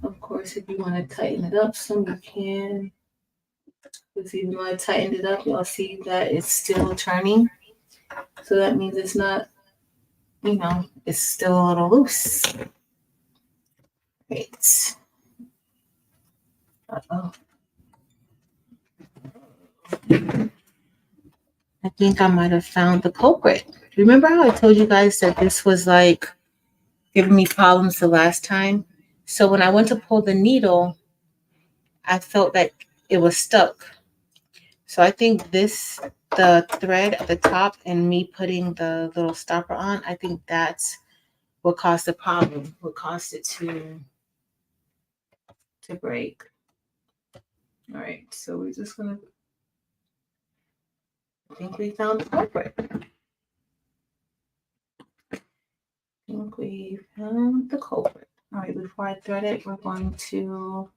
Of course, if you want to tighten it up some, you can. Because even though I tightened it up, y'all see that it's still turning. So that means it's not, it's still a little loose. Great. Uh-oh. I think I might have found the culprit. Remember how I told you guys that this was like giving me problems the last time? So when I went to pull the needle, I felt that it was stuck. So I think the thread at the top and me putting the little stopper on, I think that's what caused the problem, what caused it to break. All right, so we're just gonna, I think we found the culprit. All right, before I thread it, we're going to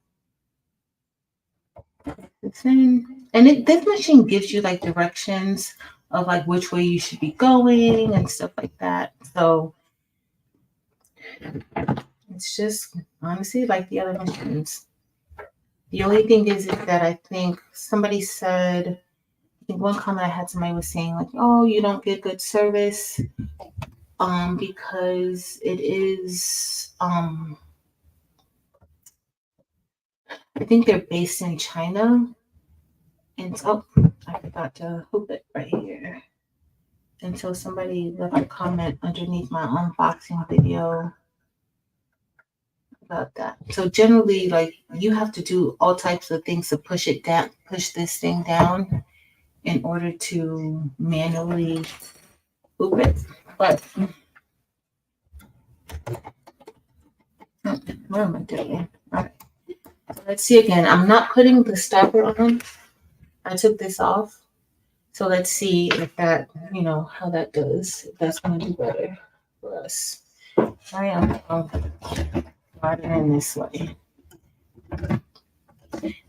put this in. And this machine gives you like directions of like which way you should be going and stuff like that. So it's just honestly like the other machines. The only thing is that I think somebody said, I think one comment I had, somebody was saying like, oh, you don't get good service because it is I think they're based in China. And so I forgot to hook it right here. And so somebody left a comment underneath my unboxing video about that. So generally, like, you have to do all types of things to push it down, push this thing down in order to manually hoop it. But what am I doing? All right. So let's see again. I'm not putting the stopper on. I took this off. So let's see if that, how that does. If that's going to do better for us. I am starting in this way.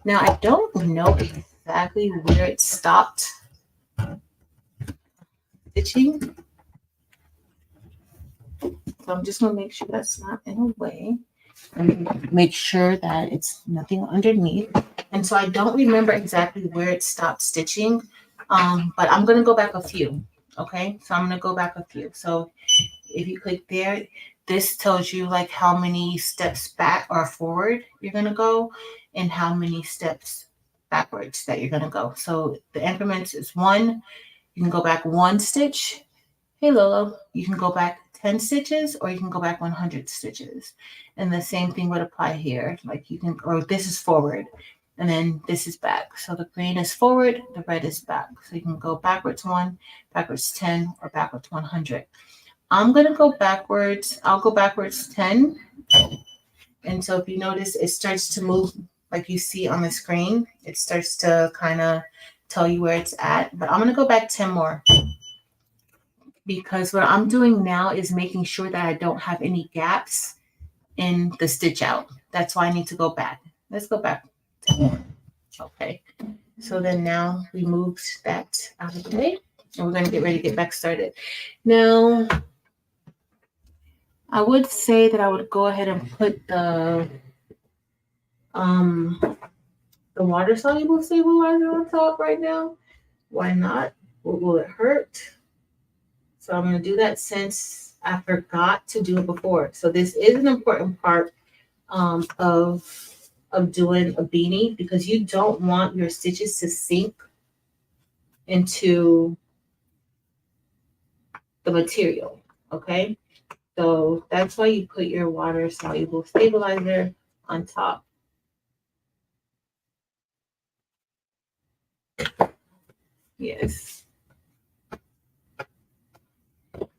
Now, I don't know exactly where it stopped stitching. So I'm just going to make sure that's not in a way. And make sure that it's nothing underneath. And so I don't remember exactly where it stopped stitching. But I'm going to go back a few. Okay, so I'm going to go back a few. So if you click there, this tells you like how many steps back or forward you're going to go and how many steps backwards that you're going to go. So the increments is 1. You can go back 1 stitch. Hey, Lolo. You can go back 10 stitches, or you can go back 100 stitches. And the same thing would apply here. Like you can, or this is forward, and then this is back. So the green is forward, the red is back. So you can go backwards 1, backwards 10, or backwards 100. I'm going to go backwards. I'll go backwards 10. And so if you notice, it starts to move like you see on the screen. It starts to kind of tell you where it's at. But I'm going to go back 10 more. Because what I'm doing now is making sure that I don't have any gaps in the stitch out. That's why I need to go back. Let's go back 10 more. Okay. So then now we moved that out of the way. And we're going to get ready to get back started. Now, I would say that I would go ahead and put the water soluble stabilizer on top right now. Why not? What will it hurt? So I'm going to do that since I forgot to do it before. So this is an important part of doing a beanie, because you don't want your stitches to sink into the material. Okay. So that's why you put your water soluble stabilizer on top. Yes.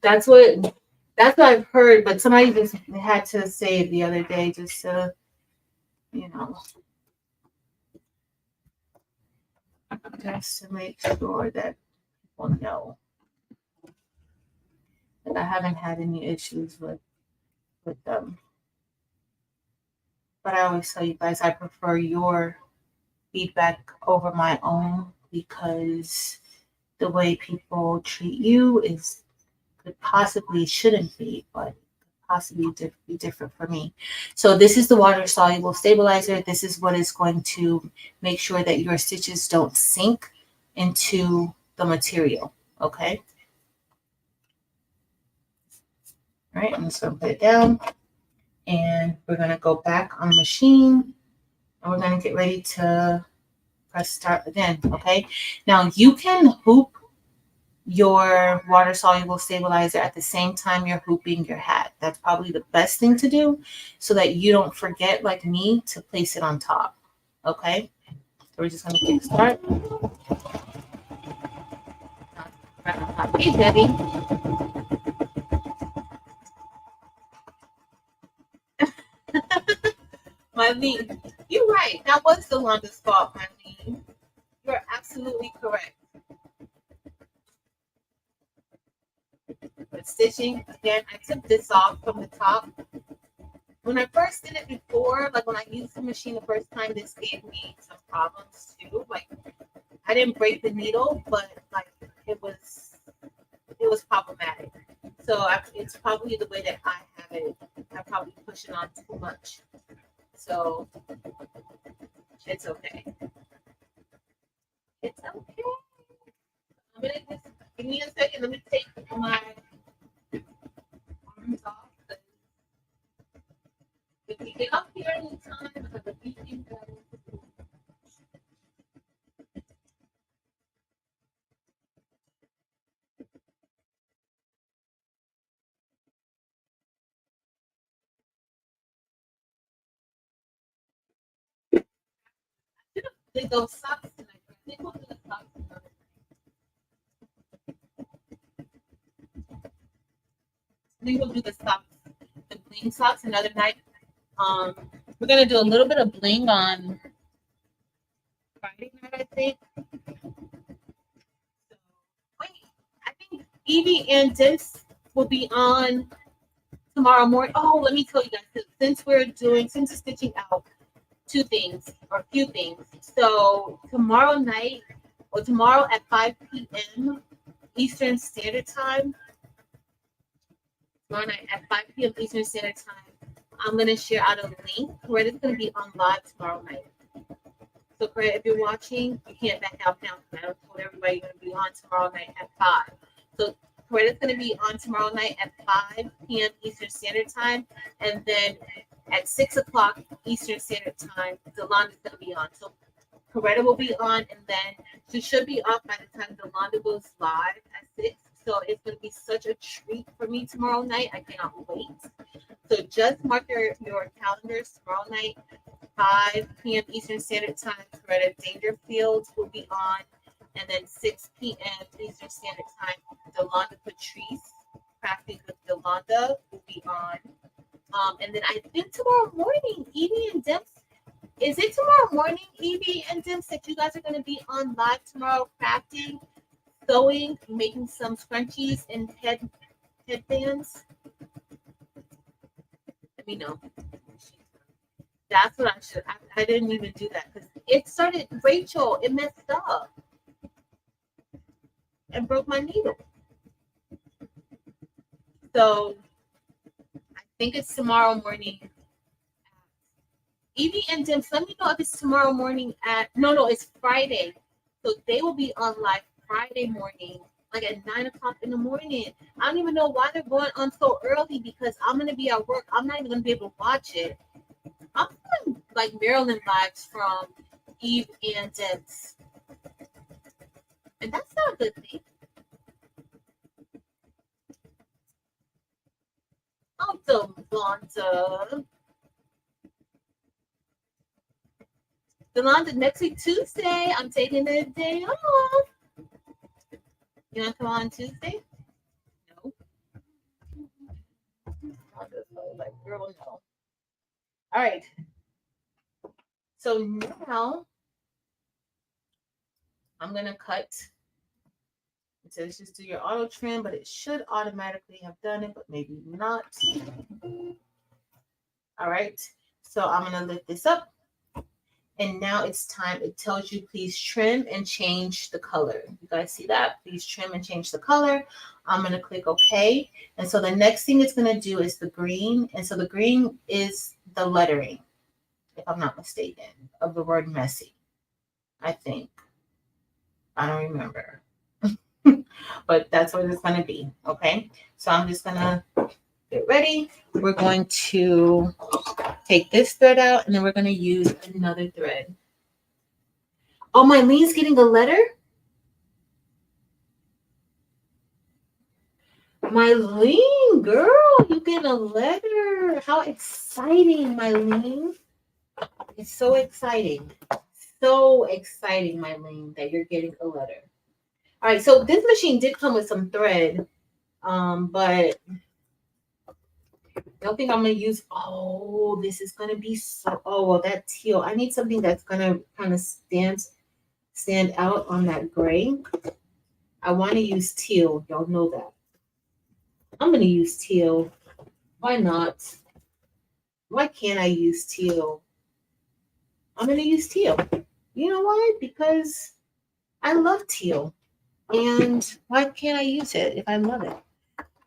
That's what I've heard, but somebody just had to say it the other day just to, just to make sure that people know. And I haven't had any issues with them. But I always tell you guys I prefer your feedback over my own, because the way people treat you could possibly shouldn't be, but possibly be different for me. So this is the water soluble stabilizer. This is what is going to make sure that your stitches don't sink into the material. Okay. All right, I'm just going to put it down, and we're going to go back on the machine, and we're going to get ready to press start again. Okay. Now you can hoop your water soluble stabilizer at the same time you're hooping your hat. That's probably the best thing to do, so that you don't forget, like me, to place it on top. Okay. So we're just going to kick start. Hey, Debbie. Marlene, you're right. That was the longest fault, Marlene. You're absolutely correct. But stitching, again, I took this off from the top. When I first did it before, like when I used the machine the first time, this gave me some problems too. Like I didn't break the needle, but like it was problematic. So it's probably the way that I have it. I probably push it on too much. So it's okay. It's okay. I'm gonna just give me a second. Let me take my arms off. If you get up here anytime, because the beating did those socks tonight. I think we'll do the socks another night. I think we'll do the socks, the bling socks another night. We're gonna do a little bit of bling on Friday night, I think. So, wait, I think Evie and Dims will be on tomorrow morning. Oh, let me tell you guys, since it's stitching out, two things or a few things. So tomorrow night, or tomorrow at 5 p.m. Eastern Standard Time. Tomorrow night at 5 p.m. Eastern Standard Time, I'm gonna share out a link where it's gonna be on live tomorrow night. So, Craig, if you're watching, you can't back out now. I told everybody you're gonna be on tomorrow night at 5. So, Craig is gonna be on tomorrow night at 5 p.m. Eastern Standard Time, and then at 6 o'clock Eastern Standard Time, Delonda's gonna be on. So Coretta will be on, and then she should be up by the time Delonda goes live at 6. So it's going to be such a treat for me tomorrow night. I cannot wait. So just mark your calendars tomorrow night, 5 p.m. Eastern Standard Time. Coretta Dangerfield will be on. And then 6 p.m. Eastern Standard Time, Delonda Patrice, Crafting with Delonda, will be on. And then I think tomorrow morning, Evie and Dimps. Is it tomorrow morning, Evie and Dimps, that you guys are going to be on live tomorrow, crafting, sewing, making some scrunchies and headbands? Let me know. That's what I should. I didn't even do that because it started. Rachel, it messed up and broke my needle. So I think it's tomorrow morning. Evie and Dims, let me know if it's tomorrow morning at no, it's Friday. So they will be on live Friday morning, like at 9 o'clock in the morning. I don't even know why they're going on so early because I'm gonna be at work. I'm not even gonna be able to watch it. I'm doing like Maryland vibes from Eve and Dims. And that's not a good thing. Oh, Delonda. Delonda, next week, Tuesday, I'm taking the day off. You want to come on Tuesday? No. Like, girl, no. All right. So now I'm going to cut. It says just do your auto trim, but it should automatically have done it, but maybe not. All right. So I'm going to lift this up. And now it's time. It tells you please trim and change the color. You guys see that? Please trim and change the color. I'm going to click OK. And so the next thing it's going to do is the green. And so the green is the lettering, if I'm not mistaken, of the word messy, I think. I don't remember. But that's what it's going to be. Okay. So I'm just going to get ready. We're going to take this thread out and then we're going to use another thread. Oh, my Lean's getting a letter? My Lean, girl, you get a letter. How exciting, my Lean. It's so exciting. So exciting, my Lean, that you're getting a letter. All right, so this machine did come with some thread, but I don't think I'm going to use, oh, this is going to be so, oh, well, that teal. I need something that's going to kind of stand out on that gray. I want to use teal. Y'all know that. I'm going to use teal. Why not? Why can't I use teal? I'm going to use teal. You know why? Because I love teal. And why can't I use it if I love it?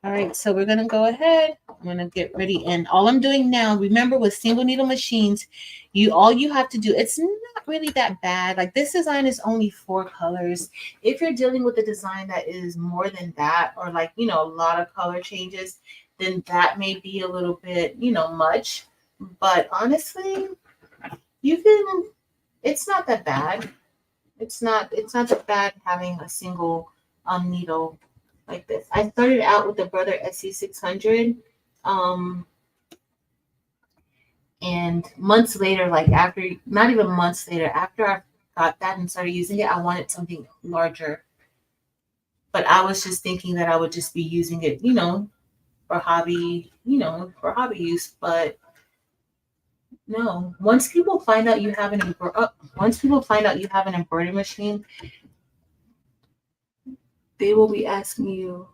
All right, so we're going to go ahead. I'm going to get ready. And all I'm doing now, remember with single needle machines, all you have to do, it's not really that bad. Like this design is only 4 colors. If you're dealing with a design that is more than that, or like, a lot of color changes, then that may be a little bit, much. But honestly, it's not that bad. It's not that bad having a single needle like this. I started out with the Brother SC600, and months later, not even months later, after I got that and started using it, I wanted something larger. But I was just thinking that I would just be using it, for hobby, use. But no, once people find out you have an embroidery machine, they will be asking you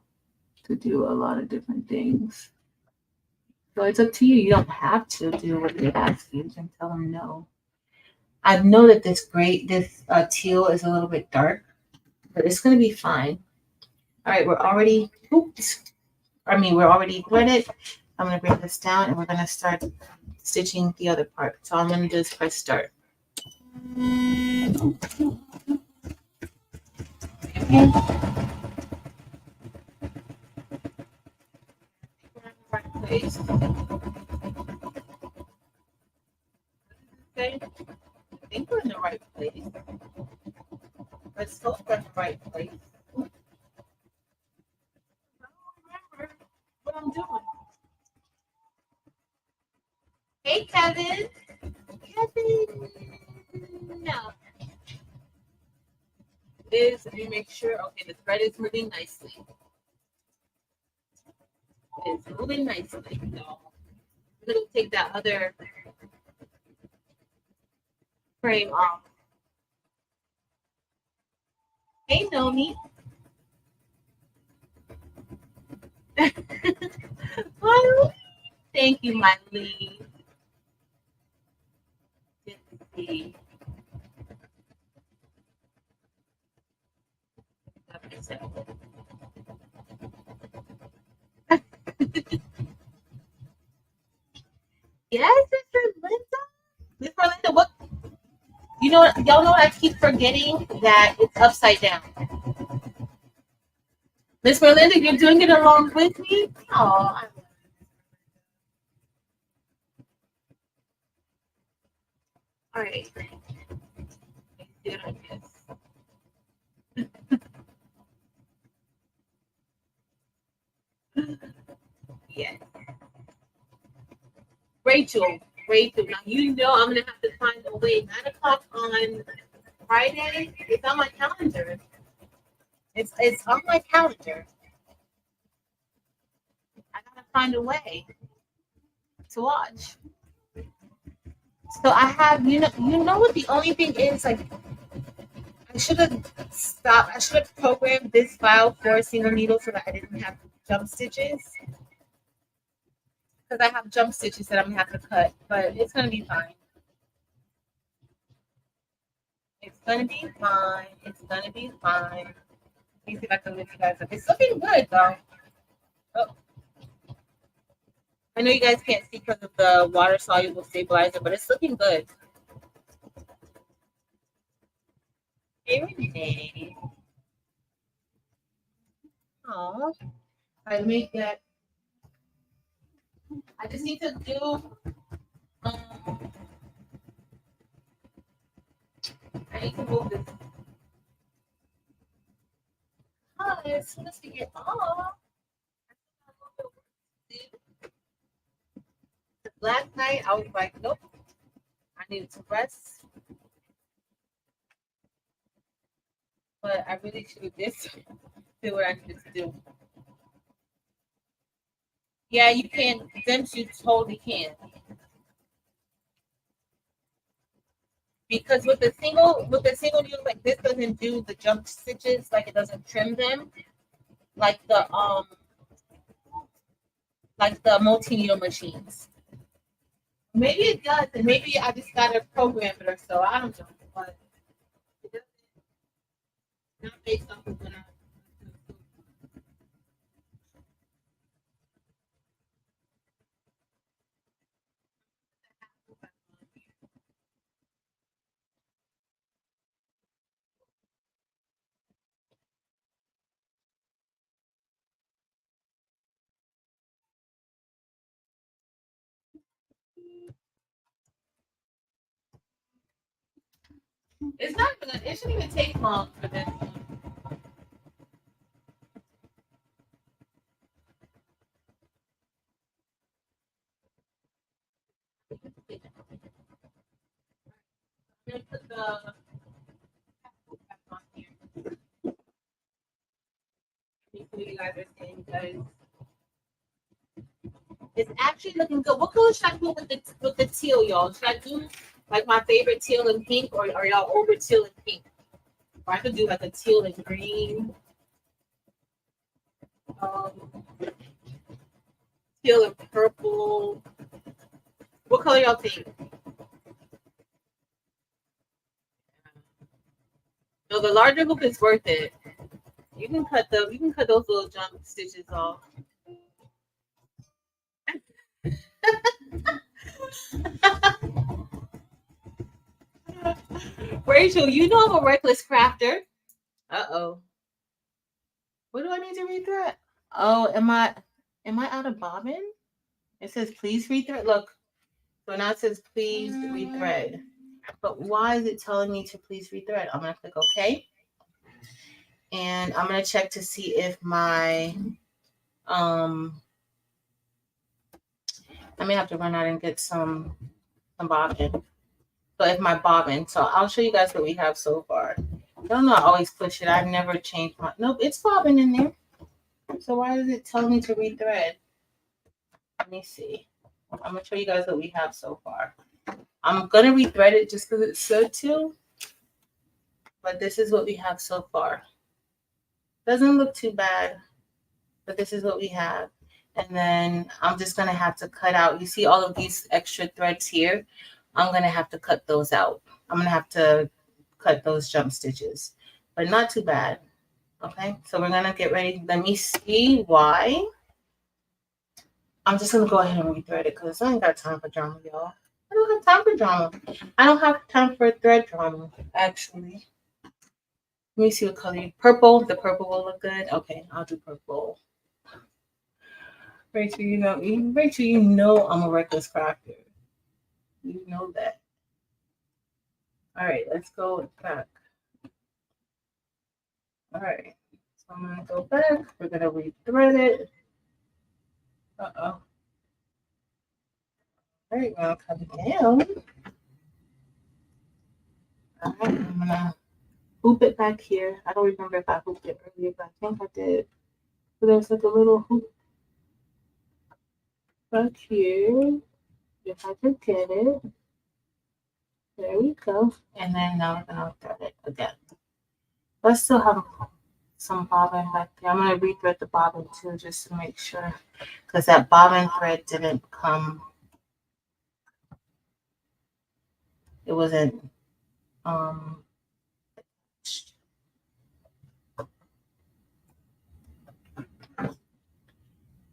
to do a lot of different things. So it's up to you. You don't have to do what they ask you. You can tell them no. I know that this teal is a little bit dark, but it's going to be fine. All right, we're already threaded. I'm going to bring this down and we're going to start stitching the other part. So I'm going to just press start. Okay. Place. Okay, I think we're in the right place. Let's hope we're in the right place. Kevin. Kevin. No. Let me make sure. Okay, the thread is moving nicely. It's moving nicely. So I'm going to take that other frame off. Hey, Nomi. Thank you, Miley. Good to see. Yes, Mr. Linda. Miss Linda, what? You know, y'all know I keep forgetting that it's upside down. Miss Melinda, you're doing it along with me? Oh, all right. Good, I guess. Yeah. Rachel, now you know I'm gonna have to find a way. 9 o'clock on Friday. It's on my calendar. It's on my calendar. I gotta find a way to watch. So I have, you know what the only thing is, like, I should have stopped. I should have programmed this file for a single needle so that I didn't have jump stitches. Because I have jump stitches that I'm gonna have to cut, but it's gonna be fine. It's gonna be fine. It's gonna be fine. Let me see if I can lift you guys up. It's looking good though. Oh. I know you guys can't see because of the water soluble stabilizer, but it's looking good. Very nice. Oh, I make that. I just need to do. I need to move this. Oh, as soon as we get off. Last night I was like, nope. I needed to rest. But I really should have did what I needed to do. Yeah, you can. Them you totally can. Because with the single needle, like this doesn't do the jump stitches, like it doesn't trim them, like the multi-needle machines. Maybe it does, and maybe I just gotta program it or so. I don't know, but it doesn't, not based off of what I. It's not gonna. It shouldn't even take long for this one. I'm gonna put the on here. You guys are saying, guys. It's actually looking good. What color should I do with the teal, y'all? Should I do like my favorite teal and pink, or are y'all over teal and pink? Or I could do like a teal and green. Teal and purple. What color y'all think? No, the larger hoop is worth it. You can cut those little jump stitches off. Rachel, you know I'm a reckless crafter. Uh-oh. What do I need to rethread? Oh, am I out of bobbin? It says please rethread. Look. So now it says please rethread. But why is it telling me to please rethread? I'm gonna click OK. And I'm gonna check to see if my I may have to run out and get some bobbin. So if my bobbin, so I'll show you guys what we have so far. I don't know, I always push it. I've never changed my, nope, it's bobbin in there. So why does it tell me to rethread? Let me see. I'm gonna show you guys what we have so far. I'm gonna rethread it just because it said to, but this is what we have so far. Doesn't look too bad, but this is what we have. And then I'm just gonna have to cut out, you see all of these extra threads here? I'm gonna have to cut those out. I'm gonna have to cut those jump stitches, but not too bad. Okay, so we're gonna get ready. Let me see why. I'm just gonna go ahead and rethread it because I ain't got time for drama, y'all. I don't have time for drama. I don't have time for thread drama, actually. Let me see what color. Purple. The purple will look good. Okay, I'll do purple. Rachel, you know I'm a reckless crafter. You know that. All right, let's go back. All right, so I'm gonna go back. We're gonna rethread it. Uh-oh. All right, we're gonna come down. All right, I'm gonna hoop it back here. I don't remember if I hooped it earlier, but I think I did. So there's like a little hoop back here. If I could get it. There we go. And then now we're gonna thread it again. Let's still have some bobbin back there. I'm gonna rethread the bobbin too, just to make sure, because that bobbin thread didn't come. It wasn't all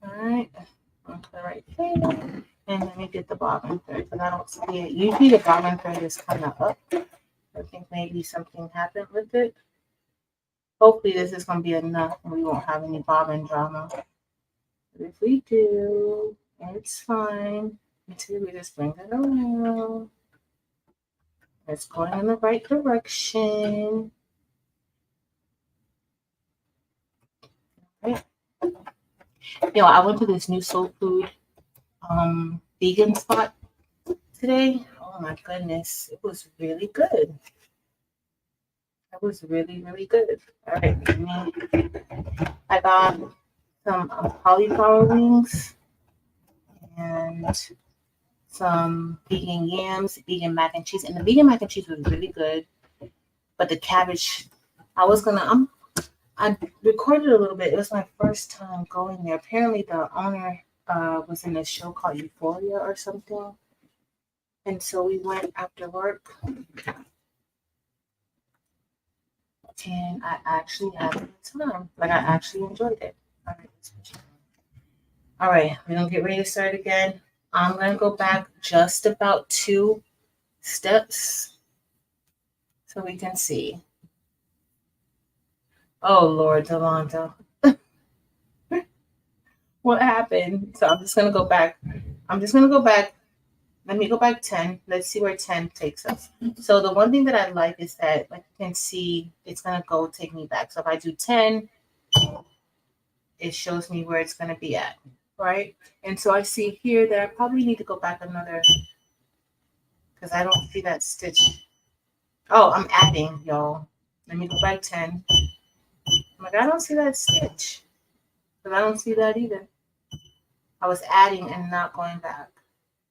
right. Okay, right there. And let me get the bobbin thread because I don't see it. Usually the bobbin thread is kind of up. I think maybe something happened with it. Hopefully this is going to be enough and we won't have any bobbin drama. But if we do, it's fine until we just bring it around. It's going in the right direction. Right. I went to this new soul food vegan spot today. Oh my goodness, it was really good. It was really, really good. All right, I got some cauliflower wings and some vegan yams, vegan mac and cheese. And the vegan mac and cheese was really good. But the cabbage, I recorded a little bit. It was my first time going there. Apparently the owner was in a show called Euphoria or something. And so we went after work. And I actually had a good time. Like, I actually enjoyed it. All right, we're going to get ready to start again. I'm going to go back just about 2 steps so we can see. Oh, Lord, Delonta. What happened? So I'm just going to go back. Let me go back 10. Let's see where 10 takes us. So the one thing that I like is that, like you can see, it's going to take me back. So if I do 10, it shows me where it's going to be at, right? And so I see here that I probably need to go back another, because I don't see that stitch. Oh, I'm adding, y'all. Let me go back 10. I'm like, I don't see that stitch. But I don't see that either. I was adding and not going back.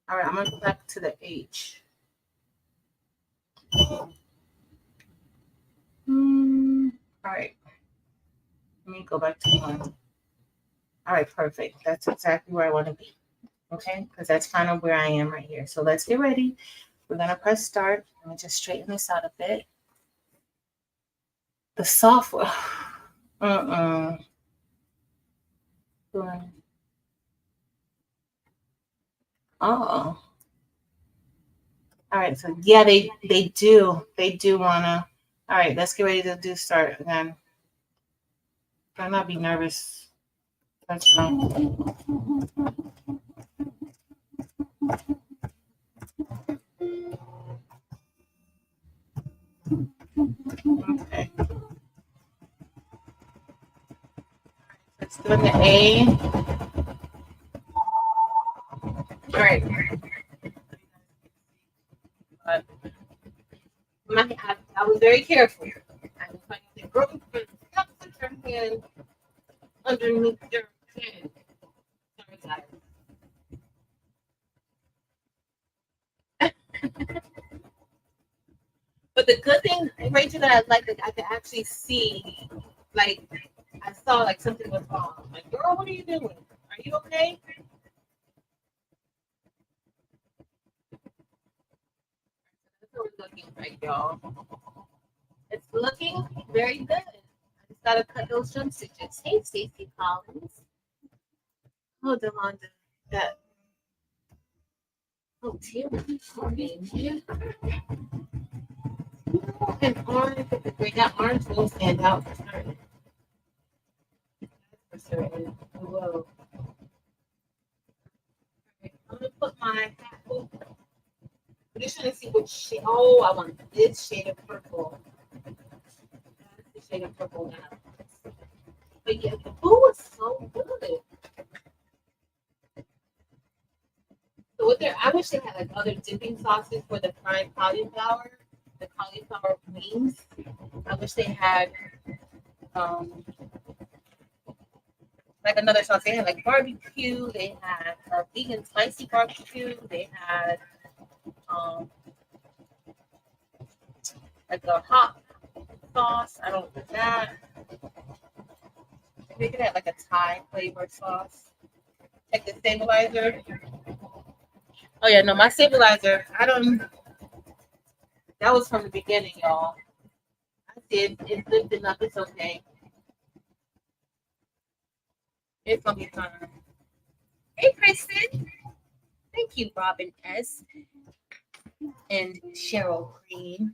All right, I'm going to go back to the H. All right. Let me go back to 1. All right, perfect. That's exactly where I want to be. Okay, because that's kind of where I am right here. So let's get ready. We're going to press start. Let me just straighten this out a bit. The software. Oh. All right, so yeah, they do wanna. All right, let's get ready to do start again. Try not be nervous. That's fine. Okay. Let's do the A. All right. I was very careful. I was like, the girl not put her hand underneath your chin. Sorry, guys. But the good thing, Rachel, that I like that I could actually see, like, I saw like something was wrong. Like, girl, what are you doing? Are you okay? That's what we're looking like, y'all. It's looking very good. I just gotta cut those jump stitches. Hey, Stacey Collins. Oh, Delonda, that. Oh, Tim, and orange. Wait, that orange will stand out for certain. For certain. Whoa. Okay, I'm gonna put my hat over. I'm just trying to see which shade. Oh, I want this shade of purple. That's the shade of purple now. But yeah, the blue was so good. So what there, I wish they had like other dipping sauces for the fried cauliflower, the cauliflower wings. I wish they had um like another sauce. They had like barbecue. They had vegan spicy barbecue. They had um like a hot sauce. I don't know that. Maybe they could have like a Thai flavored sauce. Like the stabilizer. Oh yeah, no, my stabilizer. I don't. That was from the beginning, y'all. I did. It's lifting up. It's okay. It's gonna be fine. Hey, Kristen. Thank you, Robin S. and Cheryl Green.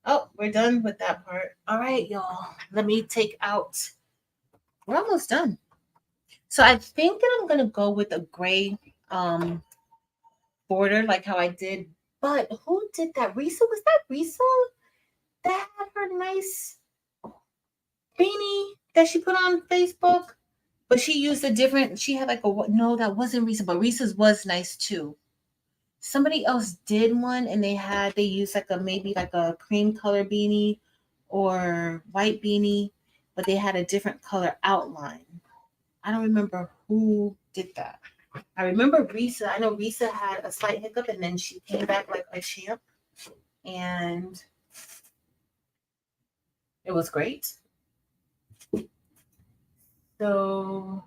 Oh, we're done with that part. All right, y'all. Let me take out. We're almost done. So I think that I'm gonna go with a gray border, like how I did. But who did that? Risa? Was that Risa that had her nice beanie that she put on Facebook? But she used a different. She had like a no, that wasn't Risa, but Risa's was nice too. Somebody else did one, and they used like a maybe like a cream color beanie or white beanie, but they had a different color outline. I don't remember who did that. I remember Risa. I know Risa had a slight hiccup, and then she came back like a champ, and it was great. So,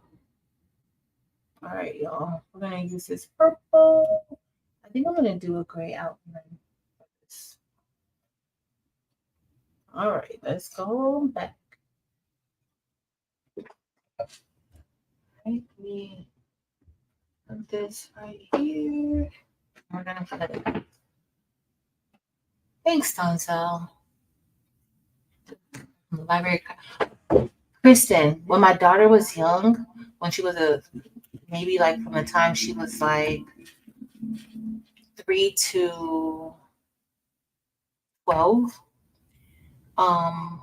all right, y'all, we're gonna use this purple. I think I'm gonna do a gray outline for this. All right, let's go back. Right, we put this right here. We're gonna cut it. Thanks, Donzel. Library. Kristen, when my daughter was young, when she was a maybe like from the time she was like 3 to 12, um,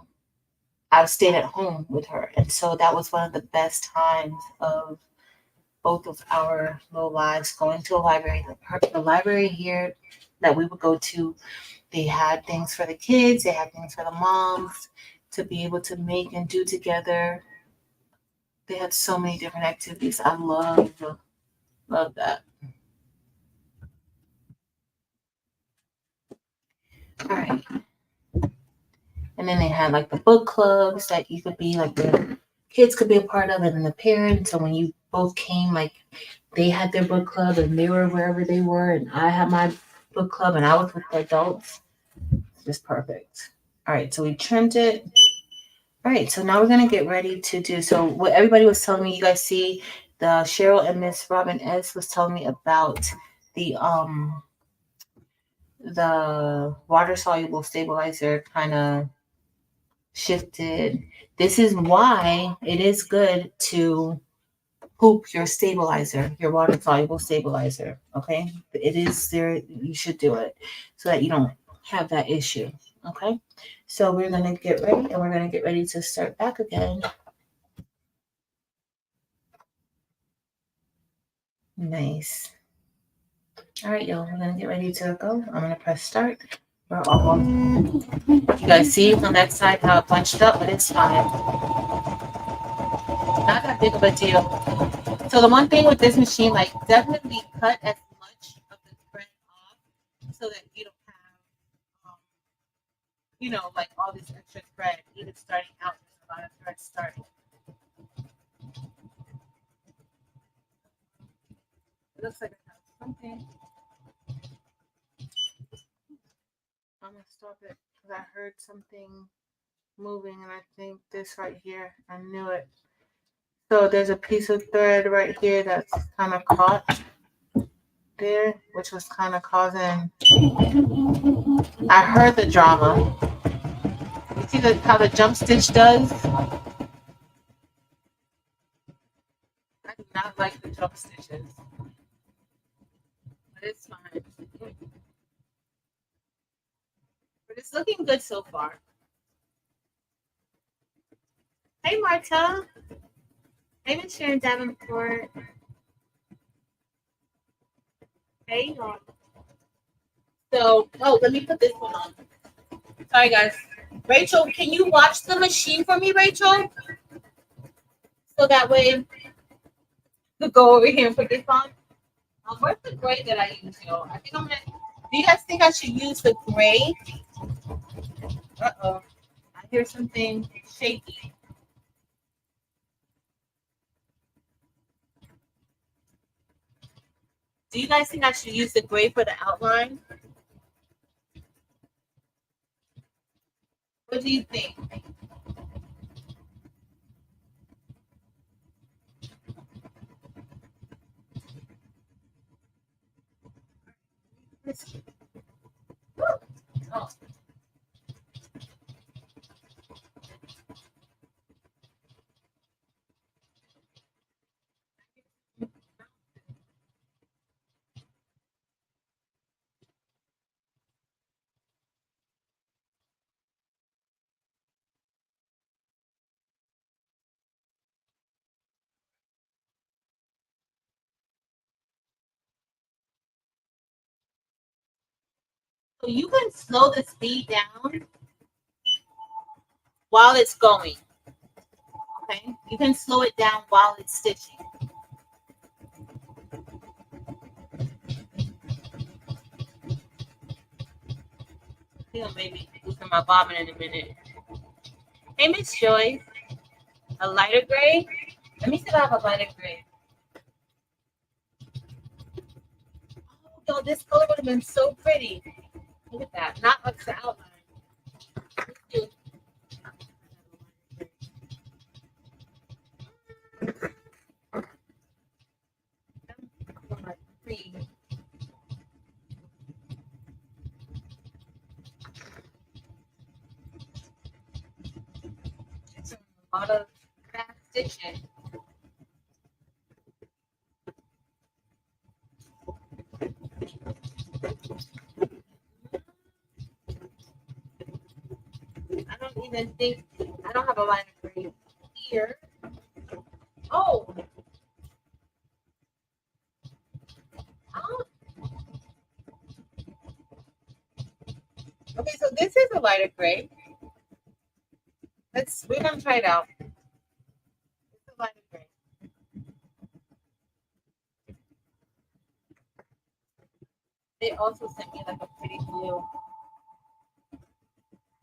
I stayed at home with her, and so that was one of the best times of both of our little lives going to a library. The library here that we would go to, they had things for the kids, they had things for the moms to be able to make and do together. They had so many different activities. I love that. All right. And then they had like the book clubs that you could be like the kids could be a part of, and then the parents. So when you both came, like they had their book club and they were wherever they were, and I had my book club and I was with the adults. Just perfect. All right, so we trimmed it. All right, so now we're gonna get ready to do. So what everybody was telling me, you guys see, the Cheryl and Miss Robin S was telling me about the water soluble stabilizer kind of shifted. This is why it is good to hoop your stabilizer, your water soluble stabilizer. Okay, it is there. You should do it so that you don't have that issue. Okay, so we're gonna get ready, and we're gonna get ready to start back again. Nice. All right, y'all. We're gonna get ready to go. I'm gonna press start. We're almost. You guys see on that side how it bunched up, but it's fine. Not that big of a deal. So the one thing with this machine, like definitely cut as much of the thread off so that you don't have, like all this extra thread. Even starting out, there's a lot of thread starting. It looks like I have something. I'm gonna stop it because I heard something moving, and I think this right here. I knew it. So there's a piece of thread right here that's kind of caught there, which was kind of causing. I heard the drama. You see how the jump stitch does? I do not like the jump stitches, but it's fine. But it's looking good so far. Hey, Marta. Hey, Miss Sharon Davenport. Hey, y'all. So, let me put this one on. Sorry, guys. Rachel, can you watch the machine for me, Rachel? So that way you go over here and put this on. Where's the gray that I use, yo? I think I'm gonna. Do you guys think I should use the gray? Uh-oh. I hear something shaky. Do you guys think I should use the gray for the outline? What do you think? Oh. So you can slow the speed down while it's going. Okay? You can slow it down while it's stitching. I think I'll maybe do some my bobbin in a minute. Hey, Miss Joy. A lighter gray? Let me see if I have a lighter gray. Oh, yo, this color would have been so pretty. Look at that. Not up the outline. It's a lot of fast stitching. I don't even think I don't have a line of green here. Oh. Oh. Okay, so this is a lighter gray. We're gonna try it out. It's a lighter gray. They also sent me like a pretty blue.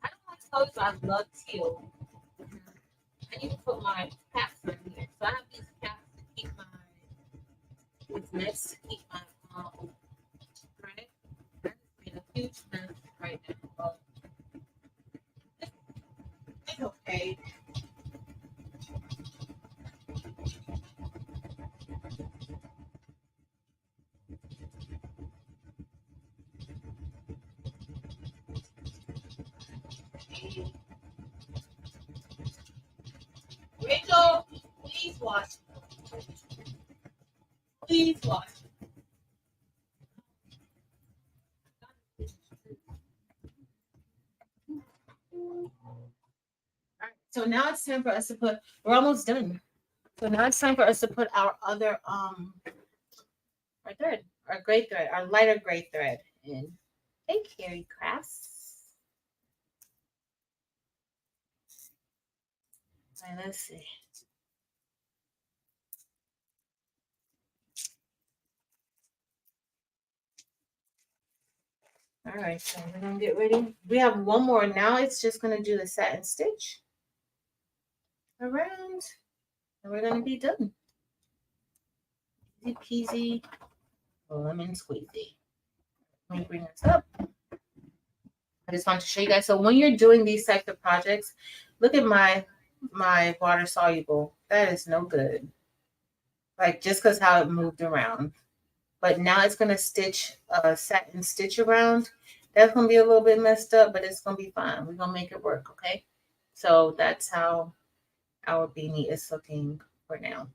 I don't like colors, but I love teal. I need to put my caps on here. So I have these caps to keep these nets to keep my right? I just made a huge mess right now. But it's okay. Rachel, please watch. Please watch. All right, so now it's time for us to put. We're almost done. So now it's time for us to put our other our thread, our gray thread, our lighter gray thread in. Hey, Carrie Crafts. All right, let's see. All right, so we're gonna get ready. We have one more now. It's just gonna do the satin stitch around, and we're gonna be done. Easy peasy, lemon squeezy. Let me bring this up. I just want to show you guys. So when you're doing these types of projects, look at my water soluble. That is no good. Like just because how it moved around. But now it's gonna stitch satin stitch around. That's gonna be a little bit messed up, but it's gonna be fine. We're gonna make it work, okay? So that's how our beanie is looking for now.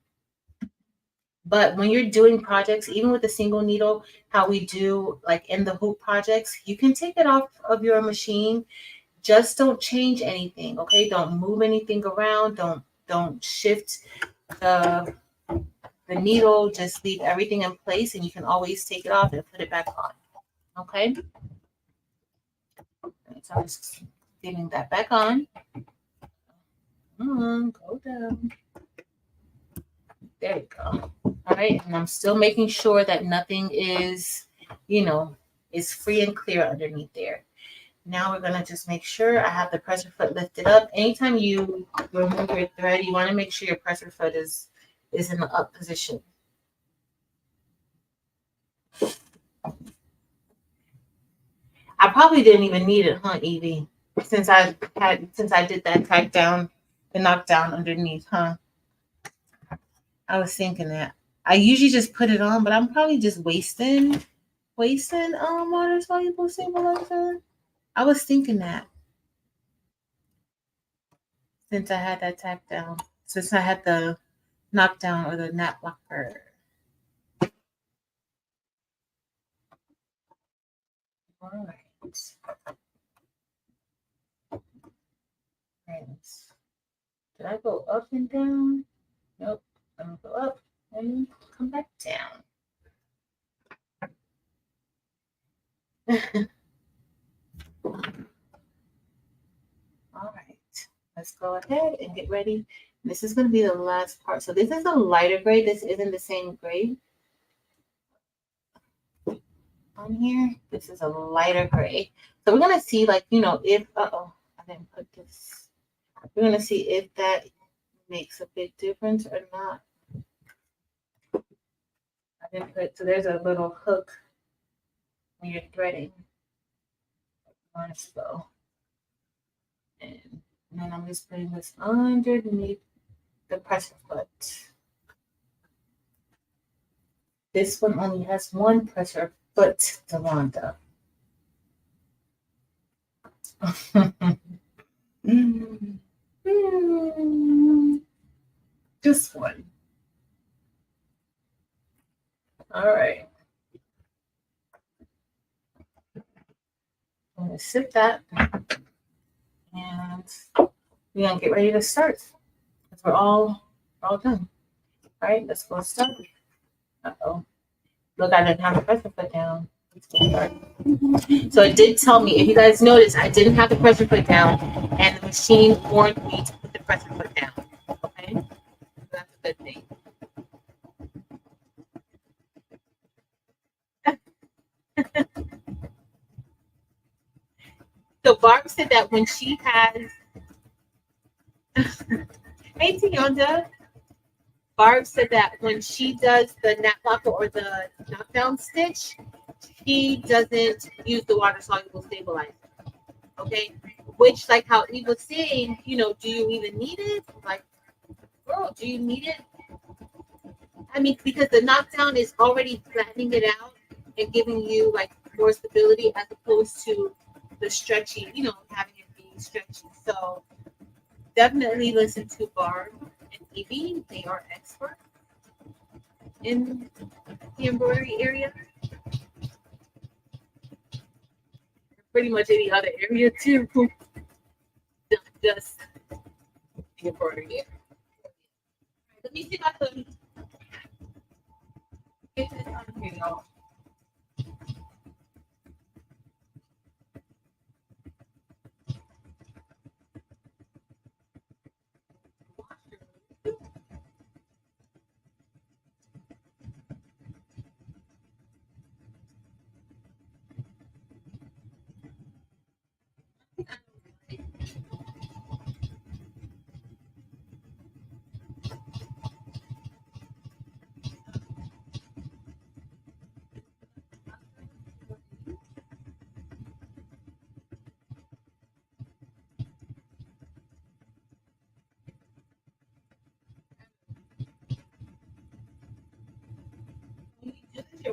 But when you're doing projects, even with a single needle, how we do like in the hoop projects, you can take it off of your machine. Just don't change anything, okay? Don't move anything around. Don't shift the needle. Just leave everything in place, and you can always take it off and put it back on. Okay. So I'm just getting that back on. Go down. There you go. All right, and I'm still making sure that nothing is, is free and clear underneath there. Now we're gonna just make sure I have the pressure foot lifted up. Anytime you remove your thread, you want to make sure your pressure foot is in the up position. I probably didn't even need it, huh, Evie? Since I did that tack down, the knockdown underneath, huh? I was thinking that. I usually just put it on, but I'm probably just wasting water soluble stabilizer. I was thinking that since I had that tack down, since I had the knockdown or the nap blocker. All right. Right. Did I go up and down? Nope. I'm gonna go up and come back down. All right. Let's go ahead and get ready. This is going to be the last part. So this is a lighter gray. This isn't the same gray on here. This is a lighter gray. So we're going to see like, if, I didn't put this. We're going to see if that makes a big difference or not. I didn't put, so there's a little hook when you're threading. Let's go. And then I'm just putting this underneath the pressure foot. This one only has one pressure foot, Delonda. Just one. All right. I'm going to sip that. And we're going to get ready to start. Because we're all done. All right, let's go start. Uh-oh. Look, I didn't have the pressure foot down. Let's go start. So it did tell me, if you guys notice, I didn't have the pressure foot down, and the machine warned me to put the pressure foot down. Okay? So that's a good thing. So Barb said that when she has, hey Tionda, Barb said that when she does the nap blocker or the knockdown stitch, she doesn't use the water soluble stabilizer. Okay, which like how Eve was saying, do you even need it? Like, girl, do you need it? I mean, because the knockdown is already flattening it out and giving you like more stability as opposed to the stretchy, having it be stretchy. So definitely listen to Barb and Evie. They are experts in the embroidery area. Pretty much any other area too. Not just the embroidery area. Let me see if I can get this on here, y'all.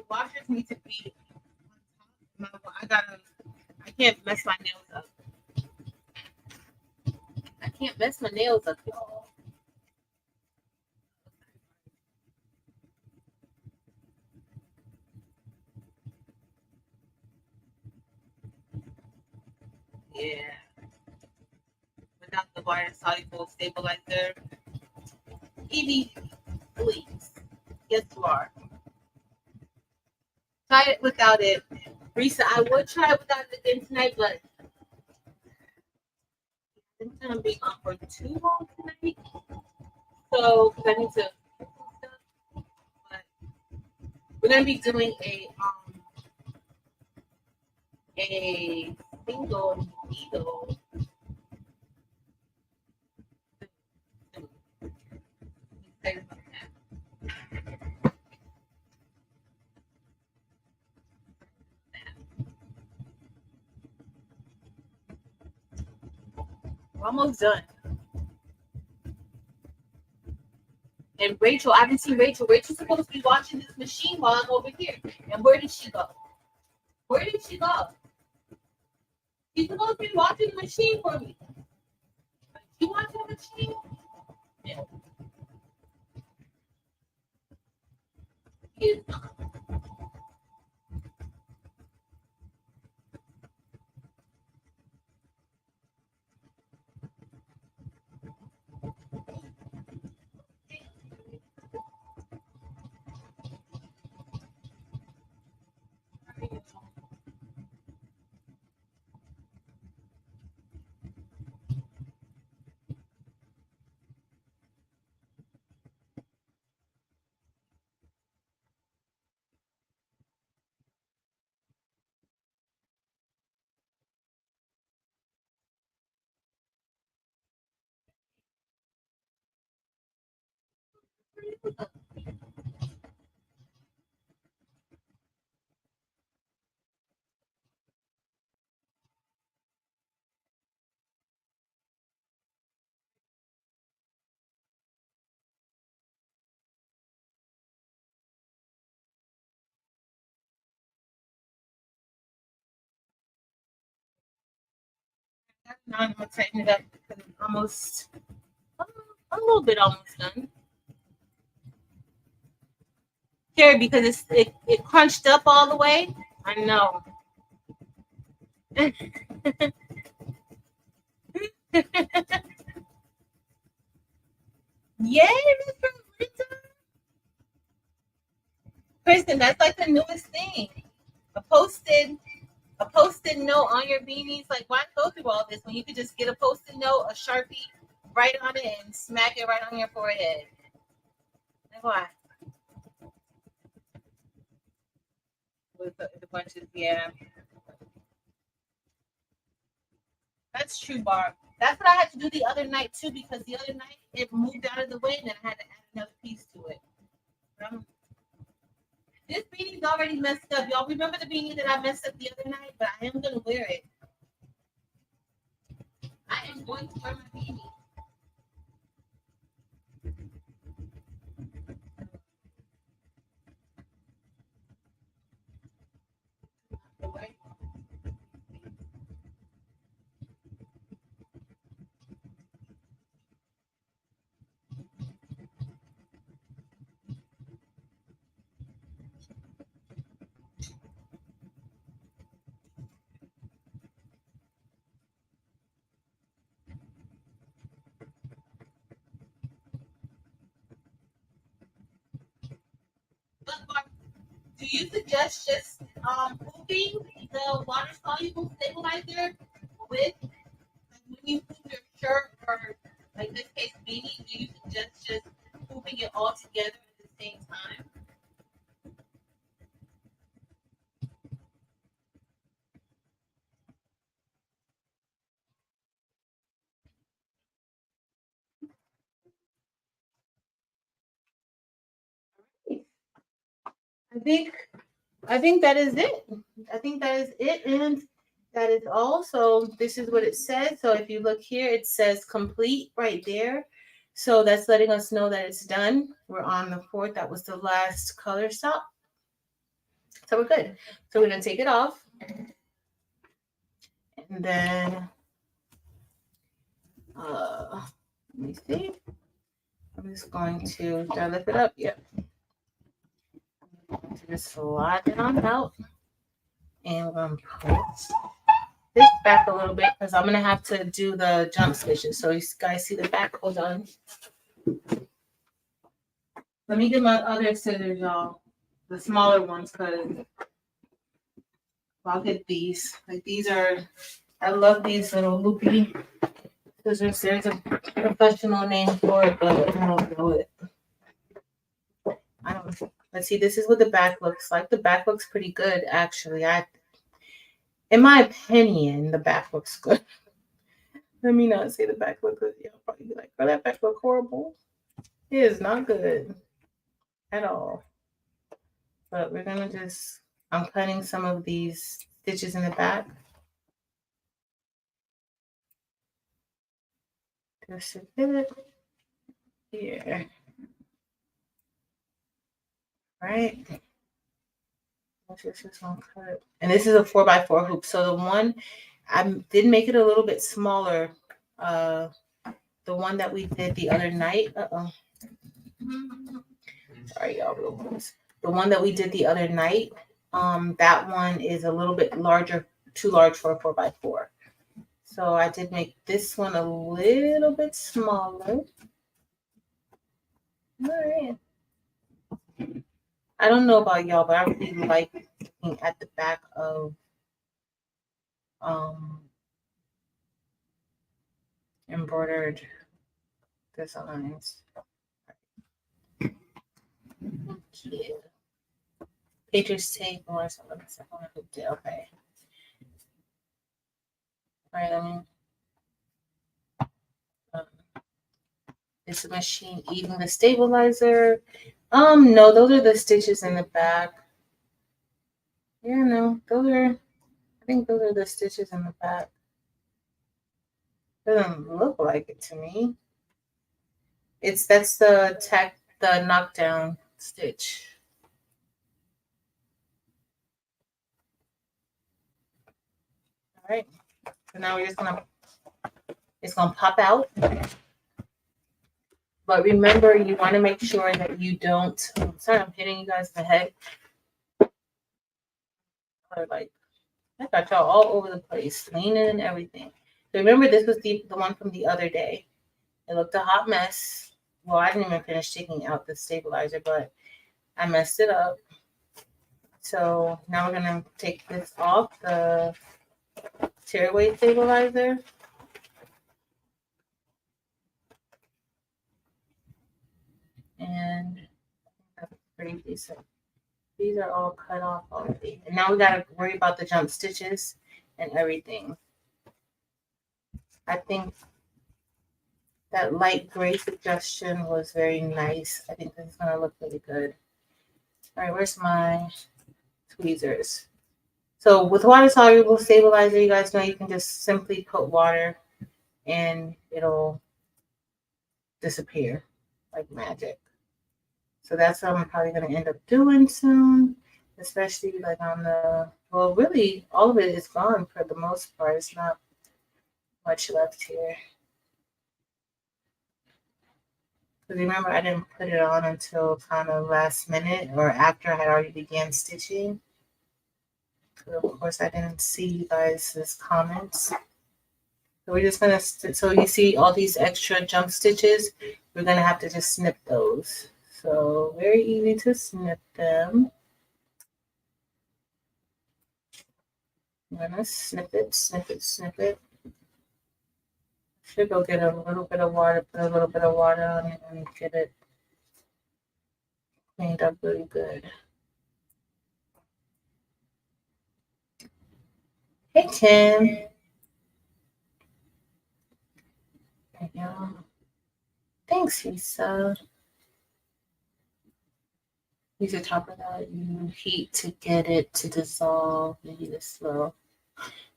washers need to be on top. I can't mess my nails up. I can't mess my nails up, y'all. Yeah. Without the water soluble stabilizer. Evie, please. Yes, you are. Try it without it. Risa, I would try it without it again tonight, but I'm gonna be on for too long tonight. So, because I need to but we're gonna be doing a single needle. We're almost done. And Rachel, I haven't seen Rachel. Rachel's supposed to be watching this machine while I'm over here. And where did she go? Where did she go? She's supposed to be watching the machine for me. You watch the machine? Yeah. She is not. Now I'm gonna tighten it up because I'm a little bit almost done. Here, because it crunched up all the way. I know. Yay, Mr. Linda. Kristen, that's like the newest thing. A post-it note on your beanies. Like, why go through all this when you could just get a post-it note, a Sharpie, write on it, and smack it right on your forehead? Like, why? With the bunches, yeah. That's true, Barb. That's what I had to do the other night too, because the other night it moved out of the way, and then I had to add another piece to it. This beanie's already messed up. Y'all remember the beanie that I messed up the other night? But I am gonna wear it. I am going to wear my beanie. But do you suggest just moving the water soluble stabilizer with when you move your shirt or like this case beanie? Do you suggest just moving it all together at the same time? I think I think that is it. I think that is it, and that is all. So this is what it says. So if you look here, it says complete right there. So that's letting us know that it's done. We're on the 4th. That was the last color stop. So we're good. So we're gonna take it off. And then let me see. I'm just going to, did I lift it up? Yep. Just slide it on out. And we're going to pull this back a little bit because I'm going to have to do the jump stitches. So you guys see the back. Hold on. Let me get my other scissors, y'all. The smaller ones, because I'll get these. Like these are, I love these little loopy scissors. There's a professional name for it, but I don't know it. I don't know. Let's see, this is what the back looks like. The back looks pretty good, actually. In my opinion, the back looks good. Let me not say the back looks good. Y'all probably be like, oh, that back look horrible. It is not good at all. But we're gonna just, I'm cutting some of these stitches in the back. Just a bit here. Right. Just gonna cut. And this is a 4x4 hoop. So the one, I did make it a little bit smaller. The one that we did the other night. Sorry, y'all, real quick. The one that we did the other night, that one is a little bit larger, too large for a 4x4. So I did make this one a little bit smaller. All right. I don't know about y'all, but I really like looking at the back of embroidered designs. Yeah. Patriots tape or something. Okay. All right, let me. Is the machine eating the stabilizer? No, those are the stitches in the back. Yeah, no, I think those are the stitches in the back. Doesn't look like it to me. That's the knockdown stitch. All right. So now it's gonna pop out. But remember, you want to make sure that you don't. Sorry, I'm hitting you guys in the head. Like I got y'all all over the place, leaning and everything. So remember, this was the one from the other day. It looked a hot mess. Well, I didn't even finish taking out the stabilizer, but I messed it up. So now we're gonna take this off the tearaway stabilizer. And that's pretty decent. These are all cut off already. And now we gotta worry about the jump stitches and everything. I think that light gray suggestion was very nice. I think this is gonna look really good. All right, where's my tweezers? So with water soluble stabilizer, you guys know you can just simply put water and it'll disappear like magic. So that's what I'm probably going to end up doing soon, especially like on the, well, really all of it is gone for the most part. It's not much left here. Because remember, I didn't put it on until kind of last minute or after I had already began stitching. So of course, I didn't see you guys' comments. So we're just going to, so you see all these extra jump stitches, we're going to have to just snip those. So very easy to snip them. I'm going to snip it, snip it, snip it. Should go get a little bit of water, put a little bit of water on it and get it cleaned up really good. Hey, Tim. There you go. Thanks, Lisa. Use the top of that. You heat to get it to dissolve. You heat it slow.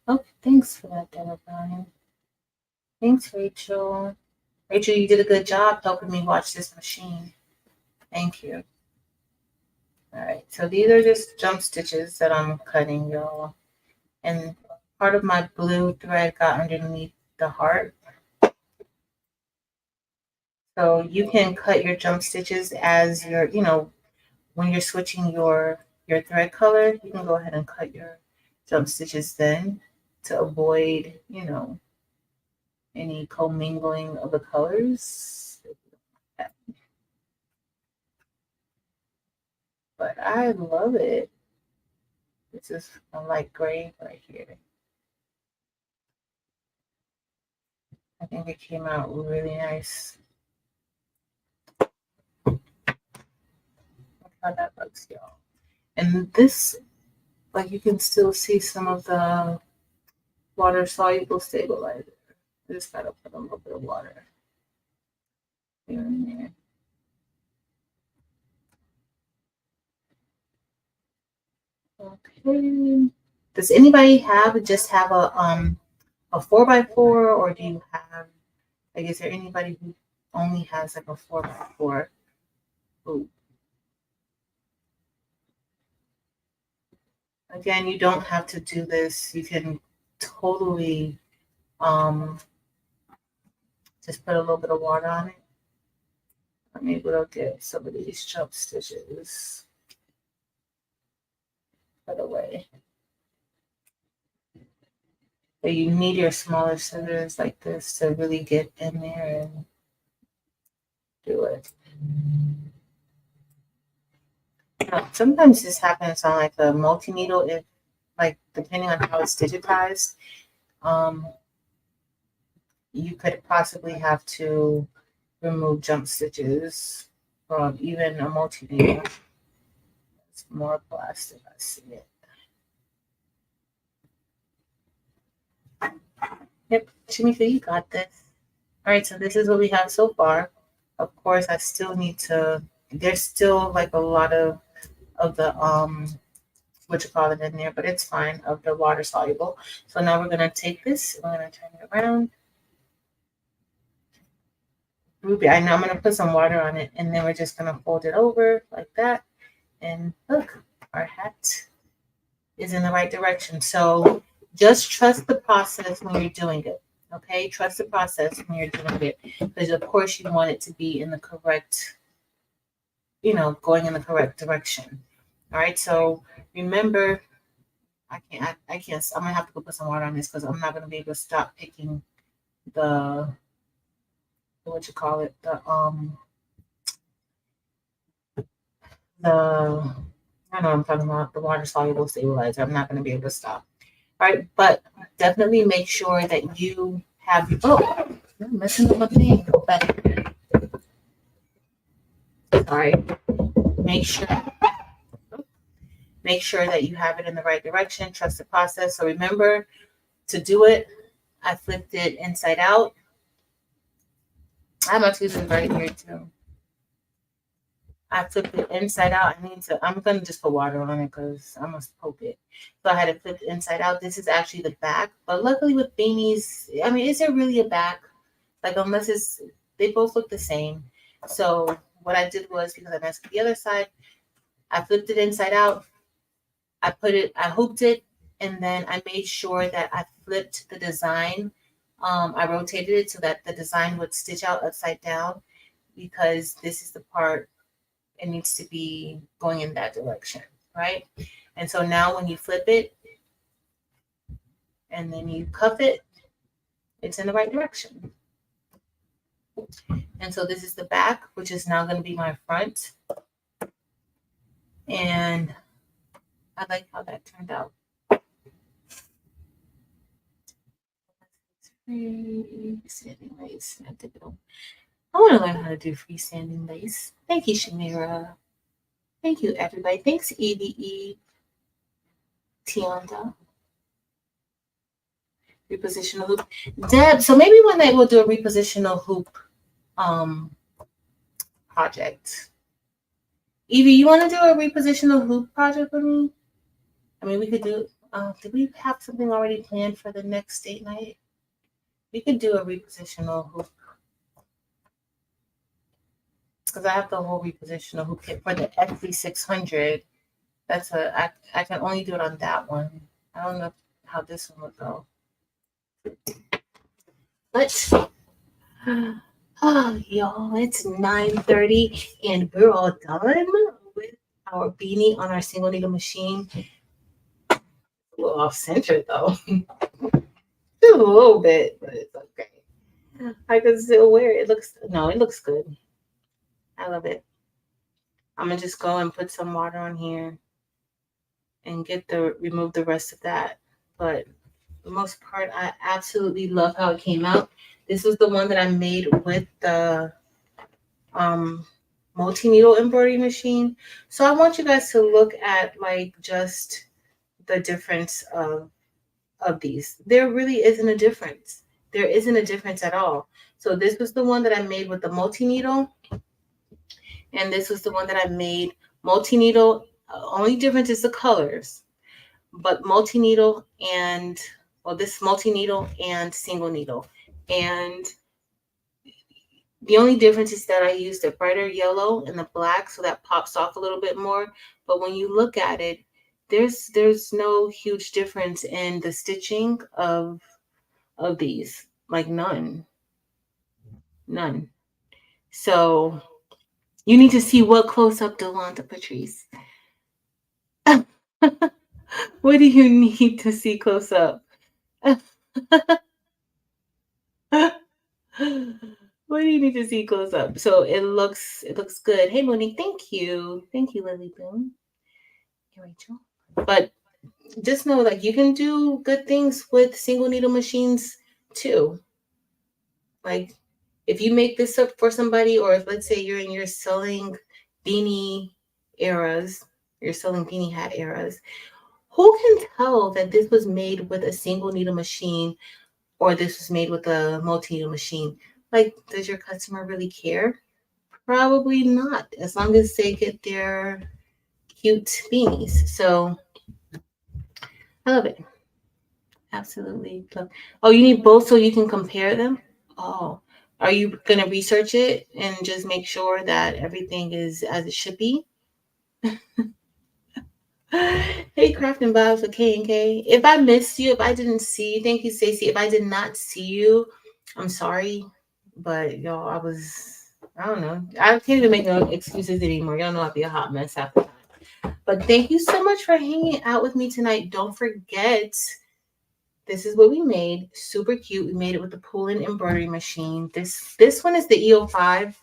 Oh, thanks for that, Brian. Thanks, Rachel. Rachel, you did a good job helping me watch this machine. Thank you. All right, so these are just jump stitches that I'm cutting, y'all. And part of my blue thread got underneath the heart. So you can cut your jump stitches as you're, when you're switching your thread color, you can go ahead and cut your jump stitches then to avoid, any commingling of the colors. But I love it. This is a light gray right here. I think it came out really nice. Look how that looks, y'all. And this, like, you can still see some of the water soluble stabilizer. I just gotta put a little bit of water here and there. Okay. Does anybody have a 4x4, or do you have, like, is there anybody who only has like a 4x4 hoop? Again, you don't have to do this. You can totally just put a little bit of water on it. I'm able to get some of these jump stitches put away. But you need your smaller scissors like this to really get in there and do it. Now, sometimes this happens on like a multi-needle, if, like, depending on how it's digitized, you could possibly have to remove jump stitches from even a multi-needle. It's more plastic, I see it. Yep, Shamika, you got this. All right, so this is what we have so far. Of course, I still need to, there's still like a lot of the, what you call it in there, but it's fine, of the water soluble. So now we're gonna take this, we're gonna turn it around. Ruby, I know I'm gonna put some water on it, and then we're just gonna fold it over like that. And look, our hat is in the right direction. So just trust the process when you're doing it. Okay, trust the process when you're doing it, because of course you want it to be in the correct, going in the correct direction. All right, so remember, I can't, I'm gonna have to go put some water on this because I'm not gonna be able to stop picking the, what you call it, I know I'm talking about the water soluble stabilizer. I'm not gonna be able to stop. All right, but definitely make sure that you have, I'm messing up my thing. But sorry, make sure that you have it in the right direction. Trust the process. So remember to do it. I flipped it inside out. I'm actually using right here too. I flipped it inside out. I'm gonna just put water on it because I must poke it. So I had it flipped inside out. This is actually the back, but luckily with beanies, I mean, is there really a back? Like, unless they both look the same. So what I did was, because I messed with the other side, I flipped it inside out. I hooped it, and then I made sure that I flipped the design. I rotated it so that the design would stitch out upside down, because this is the part, it needs to be going in that direction, right? And so now when you flip it and then you cuff it, it's in the right direction. And so this is the back, which is now going to be my front. And I like how that turned out. Freestanding lace. I want to learn how to do freestanding lace. Thank you, Shamira. Thank you, everybody. Thanks, EDE. Tionda. Repositional hoop. Deb, so maybe one night we'll do a repositional hoop project. Evie, you want to do a repositional hoop project with me? I mean, we could do, did we have something already planned for the next date night? We could do a repositional hoop. because I have the whole repositional hoop kit for the XB600. I can only do it on that one. I don't know how this one would go. But oh, y'all, it's 9:30 and we're all done with our beanie on our single needle machine. A little off center though. Just a little bit, but it's okay. I can still wear it. It looks good. I love it. I'm gonna just go and put some water on here and remove the rest of that. But for the most part, I absolutely love how it came out. This was the one that I made with the multi-needle embroidery machine. So I want you guys to look at like just the difference of these. There really isn't a difference. There isn't a difference at all. So this was the one that I made with the multi-needle, and this was the one that I made multi-needle. Only difference is the colors, but multi-needle and this multi-needle and single needle. And the only difference is that I used a brighter yellow and the black, so that pops off a little bit more. But when you look at it, there's no huge difference in the stitching of these, like none. So you need to see what close up, Delonta Patrice. What do you need to see close up? What do you need to see close up? So it looks good. Hey Monique, thank you. Thank you, Lily Boom. Hey Rachel. But just know like you can do good things with single needle machines too. Like if you make this up for somebody, or if let's say you're selling beanie eras, you're selling beanie hat eras, who can tell that this was made with a single needle machine or this was made with a multi-needle machine? Like, does your customer really care? Probably not, as long as they get their cute beanies. So I love it. Absolutely. Oh, you need both so you can compare them? Oh, are you going to research it and just make sure that everything is as it should be? Hey, Crafting Vibes with K and K. If I missed you, if I didn't see you, thank you, Stacey. If I did not see you, I'm sorry. But y'all, I don't know. I can't even make no excuses anymore. Y'all know I'd be a hot mess after that. But thank you so much for hanging out with me tonight. Don't forget, this is what we made. Super cute. We made it with the Poolin embroidery machine. This one is the EO5.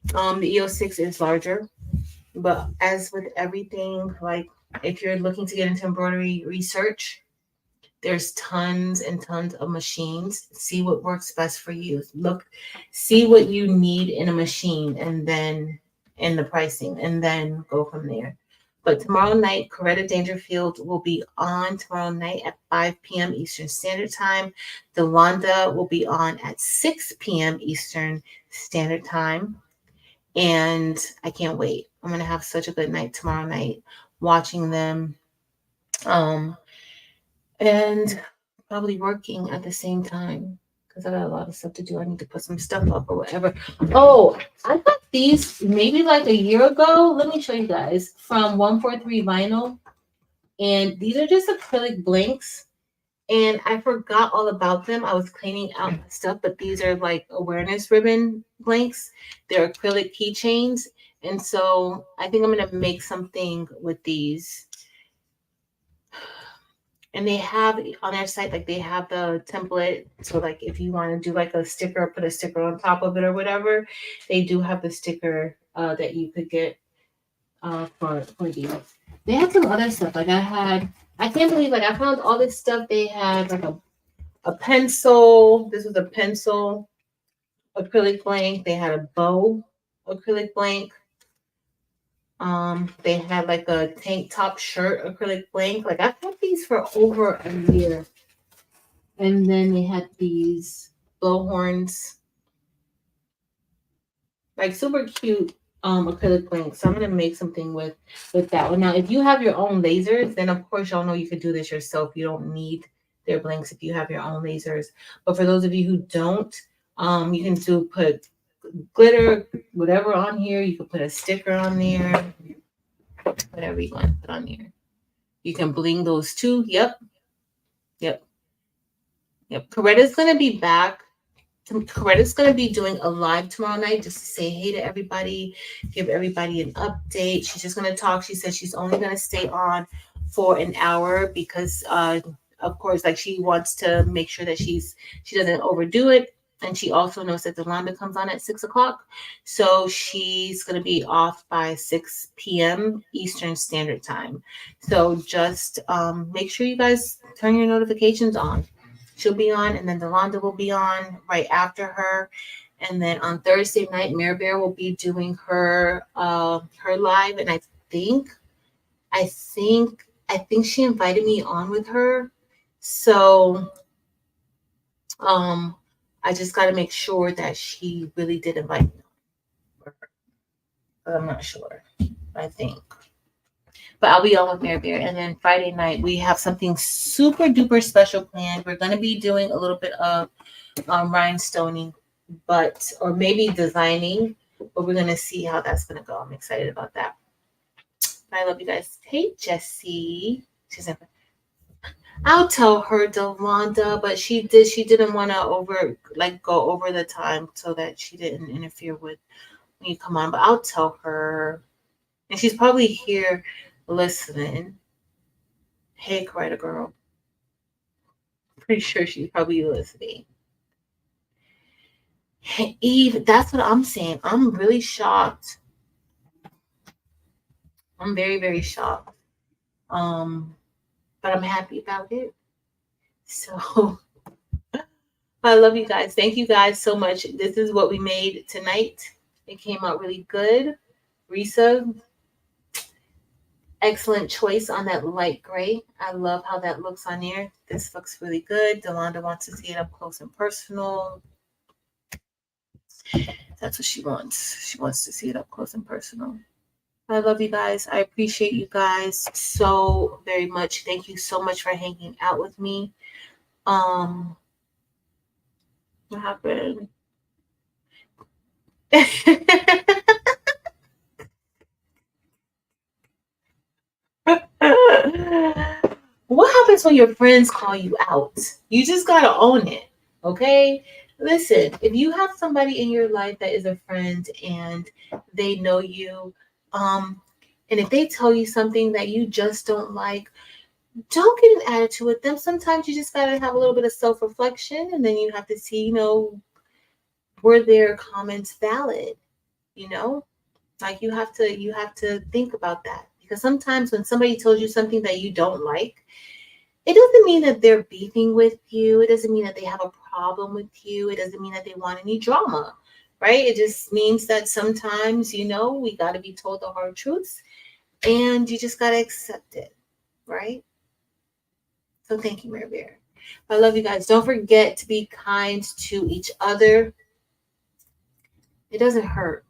The EO6 is larger. But as with everything, like if you're looking to get into embroidery research, there's tons and tons of machines. See what works best for you. See what you need in a machine, and then in the pricing, and then go from there. But tomorrow night, Coretta Dangerfield will be on tomorrow night at 5 p.m. Eastern Standard Time. Delonda will be on at 6 p.m. Eastern Standard Time. And I can't wait. I'm going to have such a good night tomorrow night watching them. And probably working at the same time because I got a lot of stuff to do. I need to put some stuff up or whatever. Oh, I got these maybe like a year ago. Let me show you guys from 143 Vinyl. And these are just acrylic blanks. And I forgot all about them. I was cleaning out my stuff, but these are like awareness ribbon blanks. They're acrylic keychains. And so I think I'm going to make something with these. And they have on their site, like they have the template. So like if you want to do like a sticker, put a sticker on top of it or whatever, they do have the sticker that you could get for these. They had some other stuff. Like I can't believe like I found all this stuff. They had like a pencil. This was a pencil acrylic blank. They had a bow acrylic blank. They had like a tank top shirt acrylic blank. Like I've had these for over a year. And then they had these blowhorns. Like super cute acrylic blanks. So I'm gonna make something with that one. Now, if you have your own lasers, then of course y'all know you could do this yourself. You don't need their blanks if you have your own lasers. But for those of you who don't, you can put glitter, whatever on here. You can put a sticker on there, whatever you want to put on there. You can bling those too. Yep. Yep. Yep. Coretta's going to be back. Coretta's going to be doing a live tomorrow night just to say hey to everybody, give everybody an update. She's just going to talk. She said she's only going to stay on for an hour because, of course, like she wants to make sure that she doesn't overdo it. And she also knows that Delonda comes on at 6 o'clock. So she's going to be off by 6 p.m. Eastern Standard Time. So just make sure you guys turn your notifications on. She'll be on, and then Delonda will be on right after her. And then on Thursday night, Mare Bear will be doing her live. And I think she invited me on with her. So I just got to make sure that she really did invite me on. But I'm not sure. I think. But I'll be on with Mare Bear. And then Friday night, we have something super duper special planned. We're going to be doing a little bit of rhinestoning, or maybe designing, but we're going to see how that's going to go. I'm excited about that. I love you guys. Hey, Jessie. She's like, I'll tell her, Delonda, but she didn't want to go over the time so that she didn't interfere with when you come on. But I'll tell her. And she's probably here listening. Hey, Coretta girl. Pretty sure she's probably listening. Hey, Eve, that's what I'm saying. I'm really shocked. I'm very, very shocked. But I'm happy about it. So I love you guys. Thank you guys so much. This is what we made tonight. It came out really good. Risa, excellent choice on that light gray. I love how that looks on there. This looks really good. Delonda wants to see it up close and personal. That's what she wants. She wants to see it up close and personal. I love you guys. I appreciate you guys so very much. Thank you so much for hanging out with me. What happened? What happens when your friends call you out? You just gotta own it, okay? Listen, if you have somebody in your life that is a friend and they know you, and if they tell you something that you just don't like, don't get an attitude with them. Sometimes you just gotta have a little bit of self-reflection, and then you have to see, were their comments valid? Like you have to think about that. Because sometimes when somebody tells you something that you don't like, it doesn't mean that they're beefing with you. It doesn't mean that they have a problem with you. It doesn't mean that they want any drama, right? It just means that sometimes, we got to be told the hard truths and you just got to accept it, right? So thank you, Mare Bear. I love you guys. Don't forget to be kind to each other. It doesn't hurt.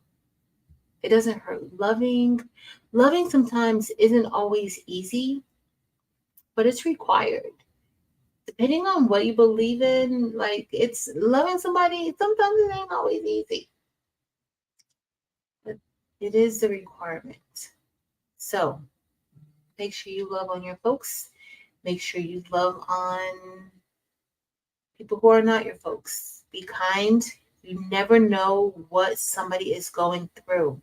It doesn't hurt. Loving sometimes isn't always easy, but it's required. Depending on what you believe in, it's loving somebody, sometimes it ain't always easy. But it is the requirement. So make sure you love on your folks. Make sure you love on people who are not your folks. Be kind. You never know what somebody is going through.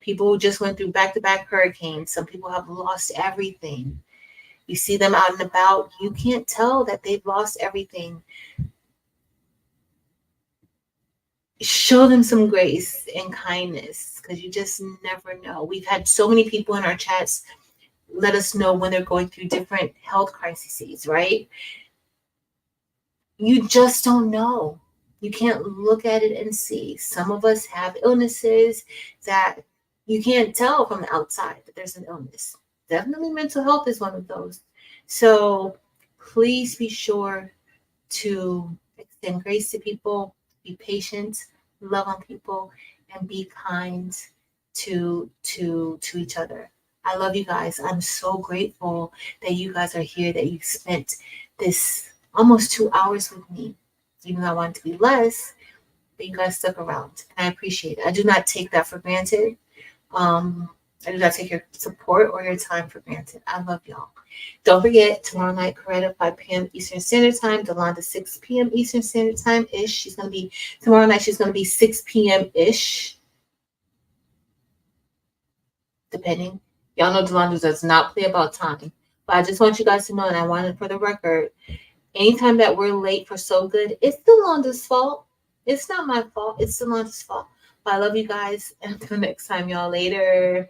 People who just went through back-to-back hurricanes. Some people have lost everything. You see them out and about. You can't tell that they've lost everything. Show them some grace and kindness because you just never know. We've had so many people in our chats let us know when they're going through different health crises, right? You just don't know. You can't look at it and see. Some of us have illnesses that you can't tell from the outside that there's an illness. Definitely mental health is one of those. So please be sure to extend grace to people, be patient, love on people, and be kind to each other. I love you guys. I'm so grateful that you guys are here, that you spent this almost 2 hours with me. Even though I want it to be less, that you guys stuck around. And I appreciate it. I do not take that for granted. I do not take your support or your time for granted. I love y'all. Don't forget, tomorrow night, Coretta, 5 p.m. Eastern Standard Time. Delonda, 6 p.m. Eastern Standard Time ish. She's going to be, tomorrow night, she's going to be 6 p.m. ish. Depending. Y'all know Delonda does not play about time. But I just want you guys to know, and I want it for the record, anytime that we're late for So Good, it's Delonda's fault. It's not my fault. It's Delonda's fault. But I love you guys. And until next time, y'all. Later.